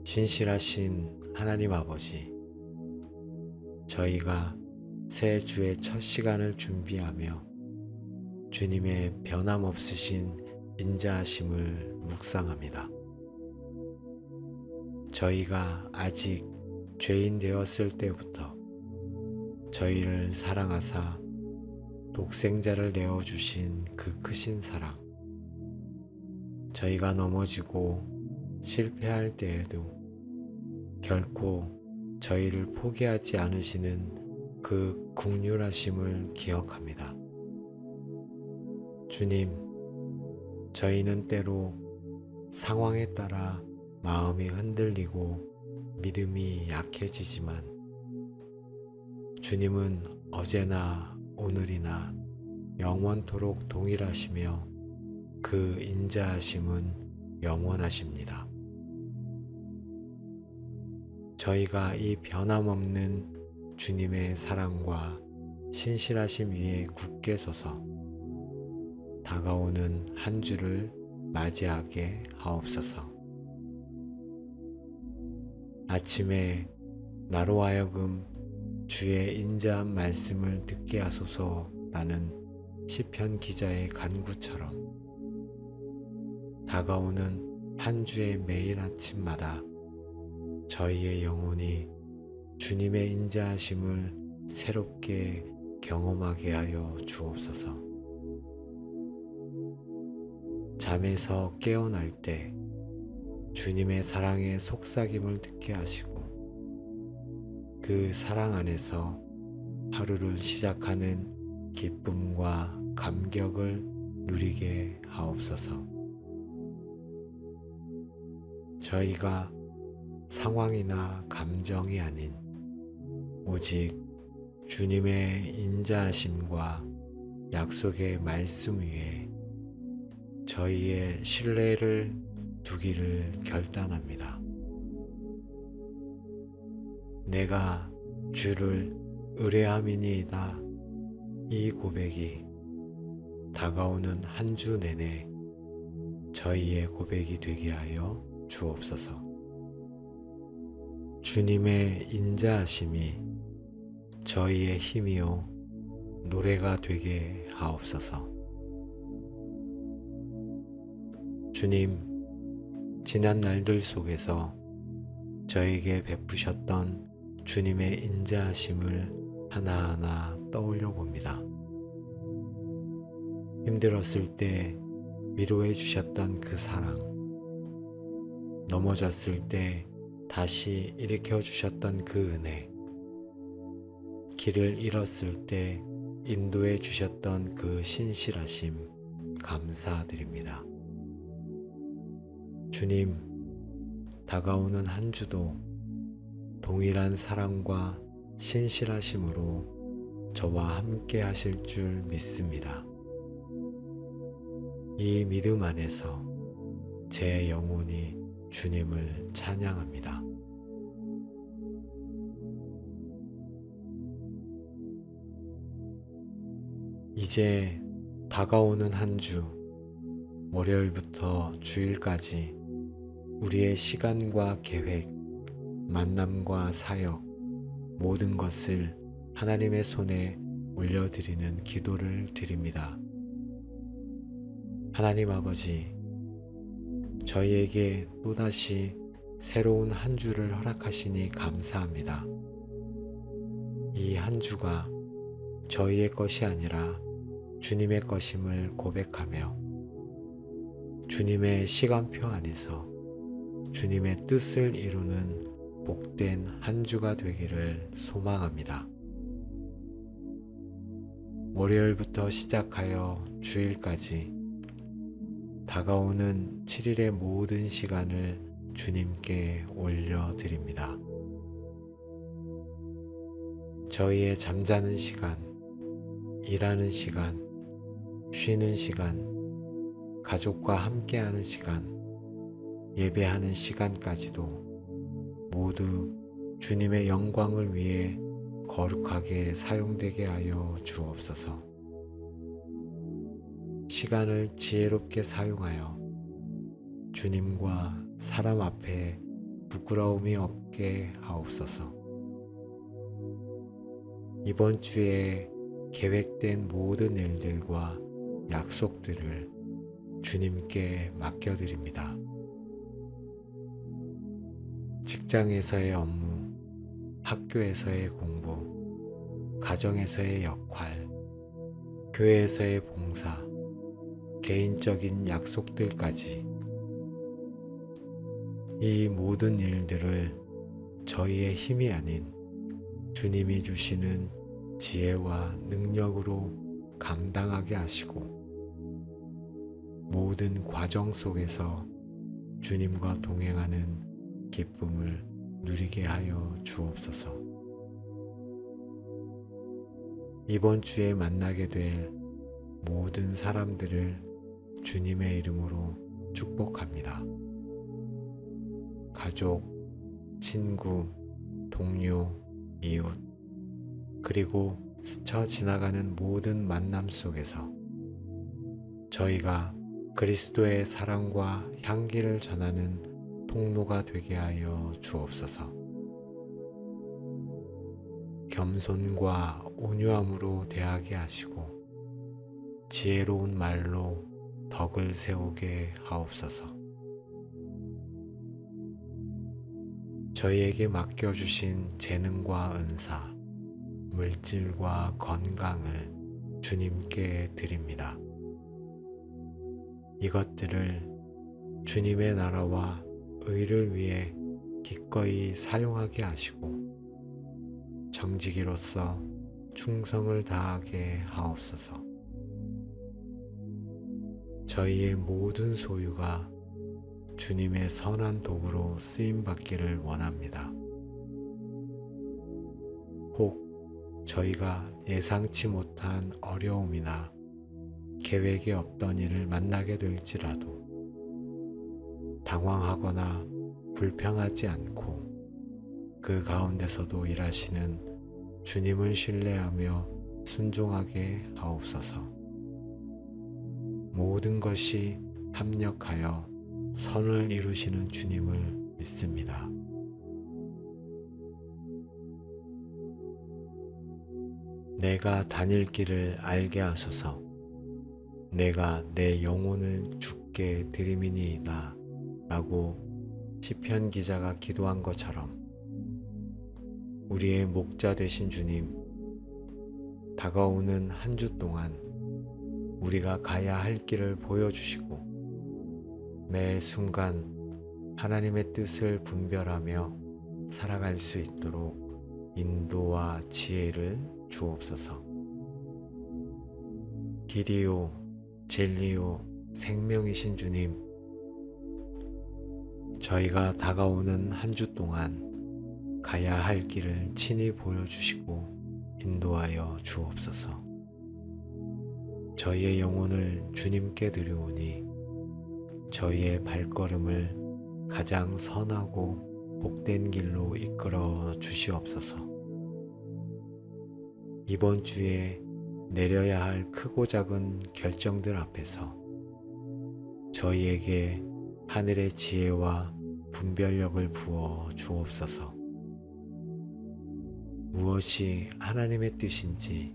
신실하신 하나님 아버지, 저희가 새 주의 첫 시간을 준비하며 주님의 변함없으신 인자하심을 묵상합니다. 저희가 아직 죄인 되었을 때부터 저희를 사랑하사 독생자를 내어주신 그 크신 사랑, 저희가 넘어지고 실패할 때에도 결코 저희를 포기하지 않으시는 그 긍휼하심을 기억합니다. 주님, 저희는 때로 상황에 따라 마음이 흔들리고 믿음이 약해지지만 주님은 어제나 오늘이나 영원토록 동일하시며 그 인자하심은 영원하십니다. 저희가 이 변함없는 주님의 사랑과 신실하심 위에 굳게 서서 다가오는 한 주를 맞이하게 하옵소서. 아침에 나로 하여금 주의 인자한 말씀을 듣게 하소서라는 시편 기자의 간구처럼 다가오는 한 주의 매일 아침마다 저희의 영혼이 주님의 인자하심을 새롭게 경험하게 하여 주옵소서. 잠에서 깨어날 때 주님의 사랑의 속삭임을 듣게 하시고 그 사랑 안에서 하루를 시작하는 기쁨과 감격을 누리게 하옵소서. 저희가 상황이나 감정이 아닌 오직 주님의 인자하심과 약속의 말씀 위에 저희의 신뢰를 두기를 결단합니다. 내가 주를 의뢰함이니이다. 이 고백이 다가오는 한 주 내내 저희의 고백이 되게 하여 주옵소서. 주님의 인자하심이 저희의 힘이요 노래가 되게 하옵소서. 주님, 지난 날들 속에서 저에게 베푸셨던 주님의 인자하심을 하나하나 떠올려 봅니다. 힘들었을 때 위로해 주셨던 그 사랑, 넘어졌을 때 다시 일으켜 주셨던 그 은혜, 길을 잃었을 때 인도해 주셨던 그 신실하심 감사드립니다. 주님, 다가오는 한 주도 동일한 사랑과 신실하심으로 저와 함께 하실 줄 믿습니다. 이 믿음 안에서 제 영혼이 주님을 찬양합니다. 이제 다가오는 한 주, 월요일부터 주일까지 우리의 시간과 계획, 만남과 사역, 모든 것을 하나님의 손에 올려드리는 기도를 드립니다. 하나님 아버지, 저희에게 또다시 새로운 한 주를 허락하시니 감사합니다. 이 한 주가 저희의 것이 아니라 주님의 것임을 고백하며 주님의 시간표 안에서 주님의 뜻을 이루는 복된 한 주가 되기를 소망합니다. 월요일부터 시작하여 주일까지 다가오는 7일의 모든 시간을 주님께 올려드립니다. 저희의 잠자는 시간, 일하는 시간, 쉬는 시간, 가족과 함께하는 시간, 예배하는 시간까지도 모두 주님의 영광을 위해 거룩하게 사용되게 하여 주옵소서. 시간을 지혜롭게 사용하여 주님과 사람 앞에 부끄러움이 없게 하옵소서. 이번 주에 계획된 모든 일들과 약속들을 주님께 맡겨드립니다. 직장에서의 업무, 학교에서의 공부, 가정에서의 역할, 교회에서의 봉사, 개인적인 약속들까지 이 모든 일들을 저희의 힘이 아닌 주님이 주시는 지혜와 능력으로 감당하게 하시고 모든 과정 속에서 주님과 동행하는 기쁨을 누리게 하여 주옵소서. 이번 주에 만나게 될 모든 사람들을 주님의 이름으로 축복합니다. 가족, 친구, 동료, 이웃, 그리고 스쳐 지나가는 모든 만남 속에서 저희가 그리스도의 사랑과 향기를 전하는 통로가 되게 하여 주옵소서. 겸손과 온유함으로 대하게 하시고 지혜로운 말로 덕을 세우게 하옵소서. 저희에게 맡겨주신 재능과 은사, 물질과 건강을 주님께 드립니다. 이것들을 주님의 나라와 의를 위해 기꺼이 사용하게 하시고 정직이로서 충성을 다하게 하옵소서. 저희의 모든 소유가 주님의 선한 도구로 쓰임받기를 원합니다. 혹 저희가 예상치 못한 어려움이나 계획이 없던 일을 만나게 될지라도 당황하거나 불평하지 않고 그 가운데서도 일하시는 주님을 신뢰하며 순종하게 하옵소서. 모든 것이 합력하여 선을 이루시는 주님을 믿습니다. 내가 다닐 길을 알게 하소서. 내가 내 영혼을 주께 드림이니이다 라고 시편 기자가 기도한 것처럼 우리의 목자 되신 주님, 다가오는 한 주 동안 우리가 가야 할 길을 보여주시고 매 순간 하나님의 뜻을 분별하며 살아갈 수 있도록 인도와 지혜를 주옵소서. 길이요 진리요 생명이신 주님, 저희가 다가오는 한 주 동안 가야 할 길을 친히 보여주시고 인도하여 주옵소서. 저희의 영혼을 주님께 드리오니 저희의 발걸음을 가장 선하고 복된 길로 이끌어 주시옵소서. 이번 주에 내려야 할 크고 작은 결정들 앞에서 저희에게 하늘의 지혜와 분별력을 부어 주옵소서. 무엇이 하나님의 뜻인지,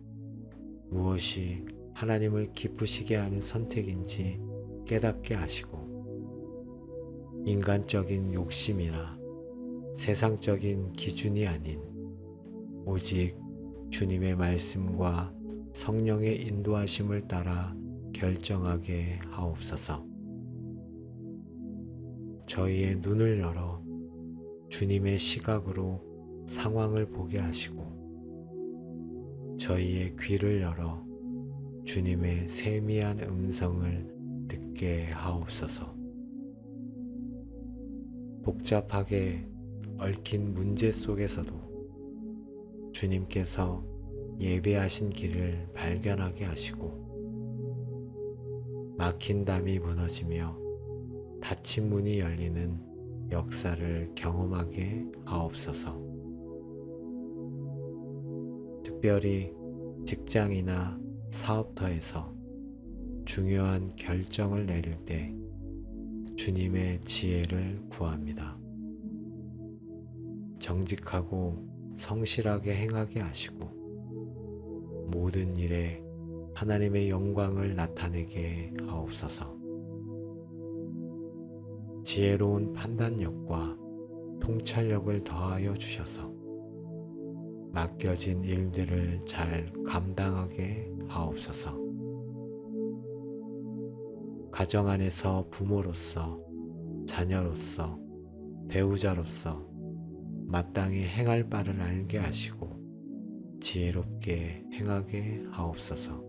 무엇이 하나님을 기쁘시게 하는 선택인지 깨닫게 하시고 인간적인 욕심이나 세상적인 기준이 아닌 오직 주님의 말씀과 성령의 인도하심을 따라 결정하게 하옵소서. 저희의 눈을 열어 주님의 시각으로 상황을 보게 하시고 저희의 귀를 열어 주님의 세미한 음성을 듣게 하옵소서. 복잡하게 얽힌 문제 속에서도 주님께서 예배하신 길을 발견하게 하시고 막힌 담이 무너지며 닫힌 문이 열리는 역사를 경험하게 하옵소서. 특별히 직장이나 사업터에서 중요한 결정을 내릴 때 주님의 지혜를 구합니다. 정직하고 성실하게 행하게 하시고 모든 일에 하나님의 영광을 나타내게 하옵소서. 지혜로운 판단력과 통찰력을 더하여 주셔서 맡겨진 일들을 잘 감당하게 하옵소서. 가정 안에서 부모로서, 자녀로서, 배우자로서 마땅히 행할 바를 알게 하시고 지혜롭게 행하게 하옵소서.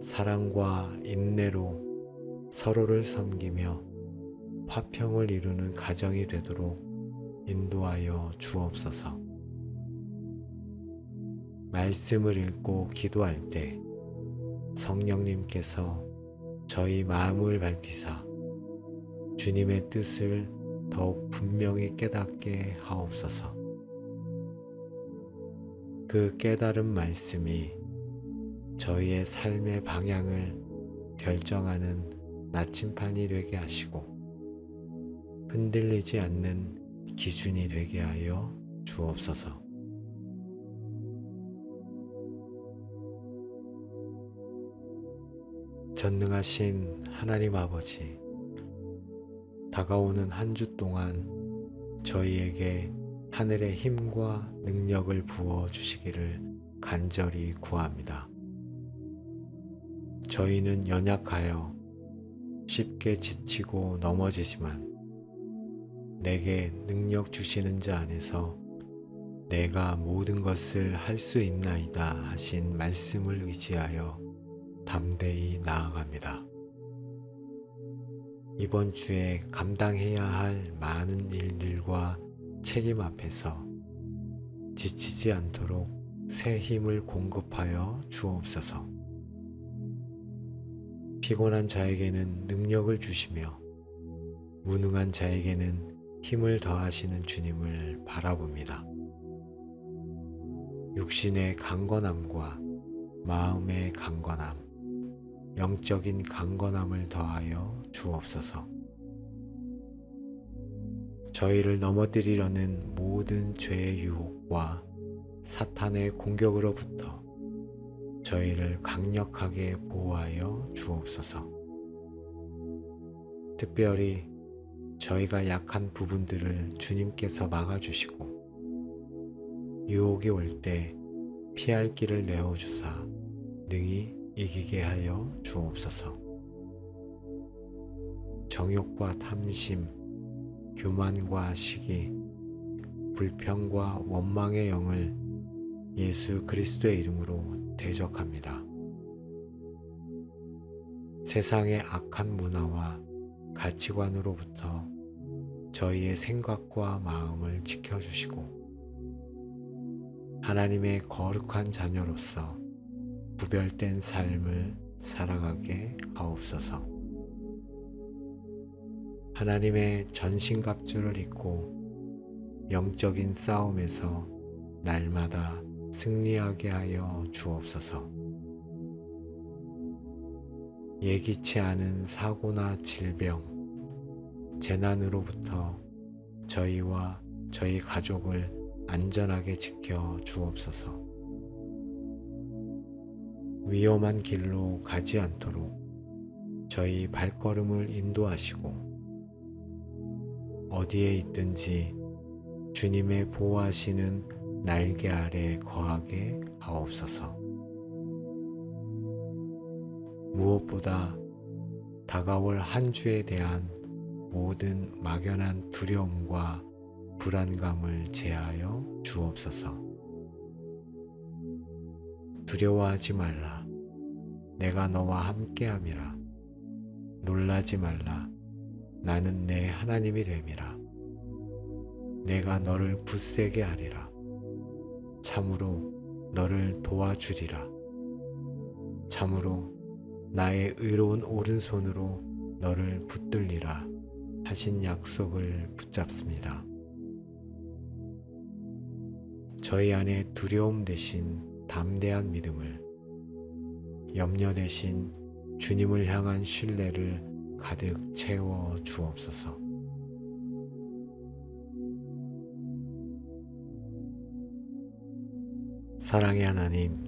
사랑과 인내로 서로를 섬기며 화평을 이루는 가정이 되도록 인도하여 주옵소서. 말씀을 읽고 기도할 때 성령님께서 저희 마음을 밝히사 주님의 뜻을 더욱 분명히 깨닫게 하옵소서. 그 깨달은 말씀이 저희의 삶의 방향을 결정하는 나침판이 되게 하시고 흔들리지 않는 기준이 되게 하여 주옵소서. 전능하신 하나님 아버지, 다가오는 한 주 동안 저희에게 하늘의 힘과 능력을 부어 주시기를 간절히 구합니다. 저희는 연약하여 쉽게 지치고 넘어지지만 내게 능력 주시는 자 안에서 내가 모든 것을 할 수 있나이다 하신 말씀을 의지하여 담대히 나아갑니다. 이번 주에 감당해야 할 많은 일들과 책임 앞에서 지치지 않도록 새 힘을 공급하여 주옵소서. 피곤한 자에게는 능력을 주시며 무능한 자에게는 힘을 더하시는 주님을 바라봅니다. 육신의 강건함과 마음의 강건함, 영적인 강건함을 더하여 주옵소서. 저희를 넘어뜨리려는 모든 죄의 유혹과 사탄의 공격으로부터 저희를 강력하게 보호하여 주옵소서. 특별히 저희가 약한 부분들을 주님께서 막아주시고 유혹이 올 때 피할 길을 내어주사 능히 이기게 하여 주옵소서. 정욕과 탐심, 교만과 시기, 불평과 원망의 영을 예수 그리스도의 이름으로 대적합니다. 세상의 악한 문화와 가치관으로부터 저희의 생각과 마음을 지켜주시고 하나님의 거룩한 자녀로서 구별된 삶을 살아가게 하옵소서. 하나님의 전신갑주를 입고 영적인 싸움에서 날마다 승리하게 하여 주옵소서. 예기치 않은 사고나 질병, 재난으로부터 저희와 저희 가족을 안전하게 지켜 주옵소서. 위험한 길로 가지 않도록 저희 발걸음을 인도하시고 어디에 있든지 주님의 보호하시는 날개 아래 거하게 하옵소서. 무엇보다 다가올 한 주에 대한 모든 막연한 두려움과 불안감을 제하여 주옵소서. 두려워하지 말라. 내가 너와 함께함이라. 놀라지 말라. 나는 내 하나님이 됨이라. 내가 너를 굳세게 하리라. 참으로 너를 도와주리라. 참으로 나의 의로운 오른손으로 너를 붙들리라 하신 약속을 붙잡습니다. 저희 안에 두려움 대신 담대한 믿음을, 염려 대신 주님을 향한 신뢰를 가득 채워 주옵소서. 사랑의 하나님,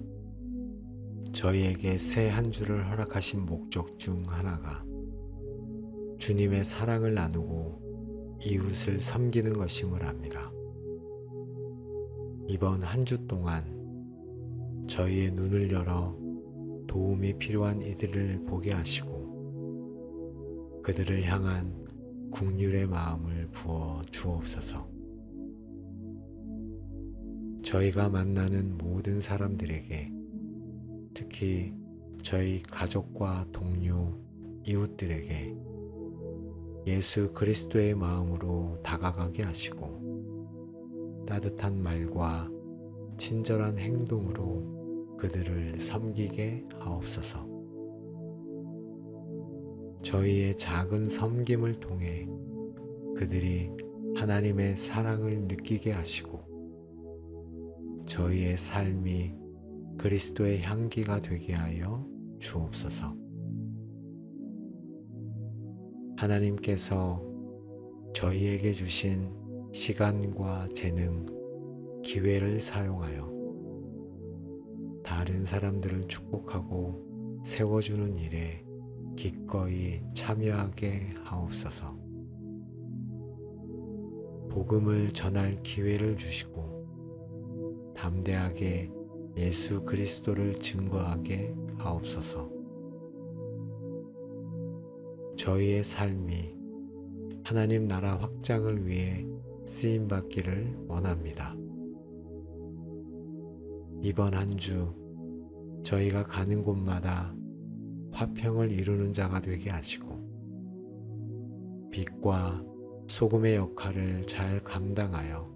저희에게 새 한 주를 허락하신 목적 중 하나가 주님의 사랑을 나누고 이웃을 섬기는 것임을 압니다. 이번 한 주 동안 저희의 눈을 열어 도움이 필요한 이들을 보게 하시고 그들을 향한 긍휼의 마음을 부어 주옵소서. 저희가 만나는 모든 사람들에게, 특히 저희 가족과 동료, 이웃들에게 예수 그리스도의 마음으로 다가가게 하시고 따뜻한 말과 친절한 행동으로 그들을 섬기게 하옵소서. 저희의 작은 섬김을 통해 그들이 하나님의 사랑을 느끼게 하시고 저희의 삶이 그리스도의 향기가 되게 하여 주옵소서. 하나님께서 저희에게 주신 시간과 재능, 기회를 사용하여 다른 사람들을 축복하고 세워주는 일에 기꺼이 참여하게 하옵소서. 복음을 전할 기회를 주시고 담대하게 예수 그리스도를 증거하게 하옵소서. 저희의 삶이 하나님 나라 확장을 위해 쓰임받기를 원합니다. 이번 한 주 저희가 가는 곳마다 화평을 이루는 자가 되게 하시고 빛과 소금의 역할을 잘 감당하여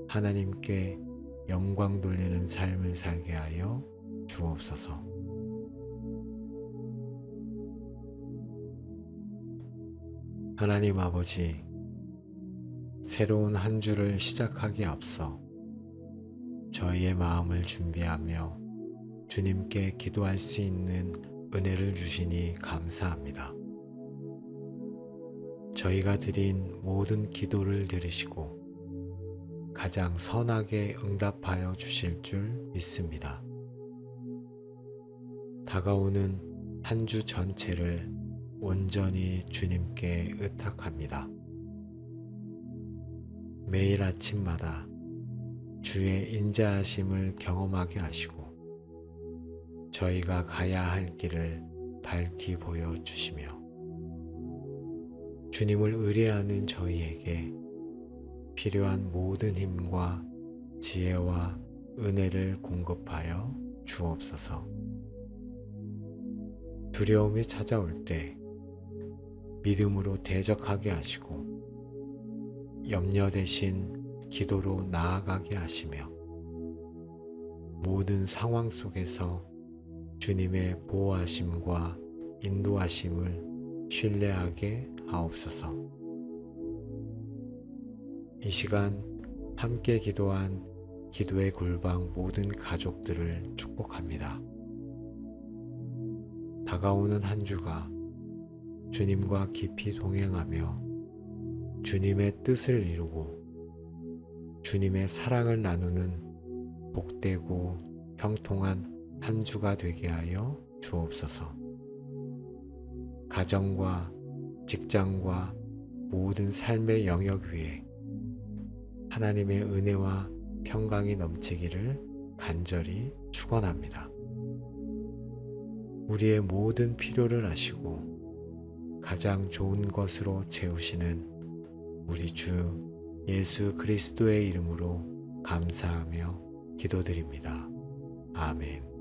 하나님께 영광 돌리는 삶을 살게 하여 주옵소서. 하나님 아버지, 새로운 한 주를 시작하기에 앞서 저희의 마음을 준비하며 주님께 기도할 수 있는 은혜를 주시니 감사합니다. 저희가 드린 모든 기도를 들으시고 가장 선하게 응답하여 주실 줄 믿습니다. 다가오는 한 주 전체를 온전히 주님께 의탁합니다. 매일 아침마다 주의 인자하심을 경험하게 하시고 저희가 가야 할 길을 밝히 보여주시며 주님을 의뢰하는 저희에게 필요한 모든 힘과 지혜와 은혜를 공급하여 주옵소서. 두려움이 찾아올 때 믿음으로 대적하게 하시고 염려 대신 기도로 나아가게 하시며 모든 상황 속에서 주님의 보호하심과 인도하심을 신뢰하게 하옵소서. 이 시간 함께 기도한 기도의 골방 모든 가족들을 축복합니다. 다가오는 한 주가 주님과 깊이 동행하며 주님의 뜻을 이루고 주님의 사랑을 나누는 복되고 형통한 한 주가 되게 하여 주옵소서. 가정과 직장과 모든 삶의 영역 위에 하나님의 은혜와 평강이 넘치기를 간절히 축원합니다. 우리의 모든 필요를 아시고 가장 좋은 것으로 채우시는 우리 주 예수 그리스도의 이름으로 감사하며 기도드립니다. 아멘.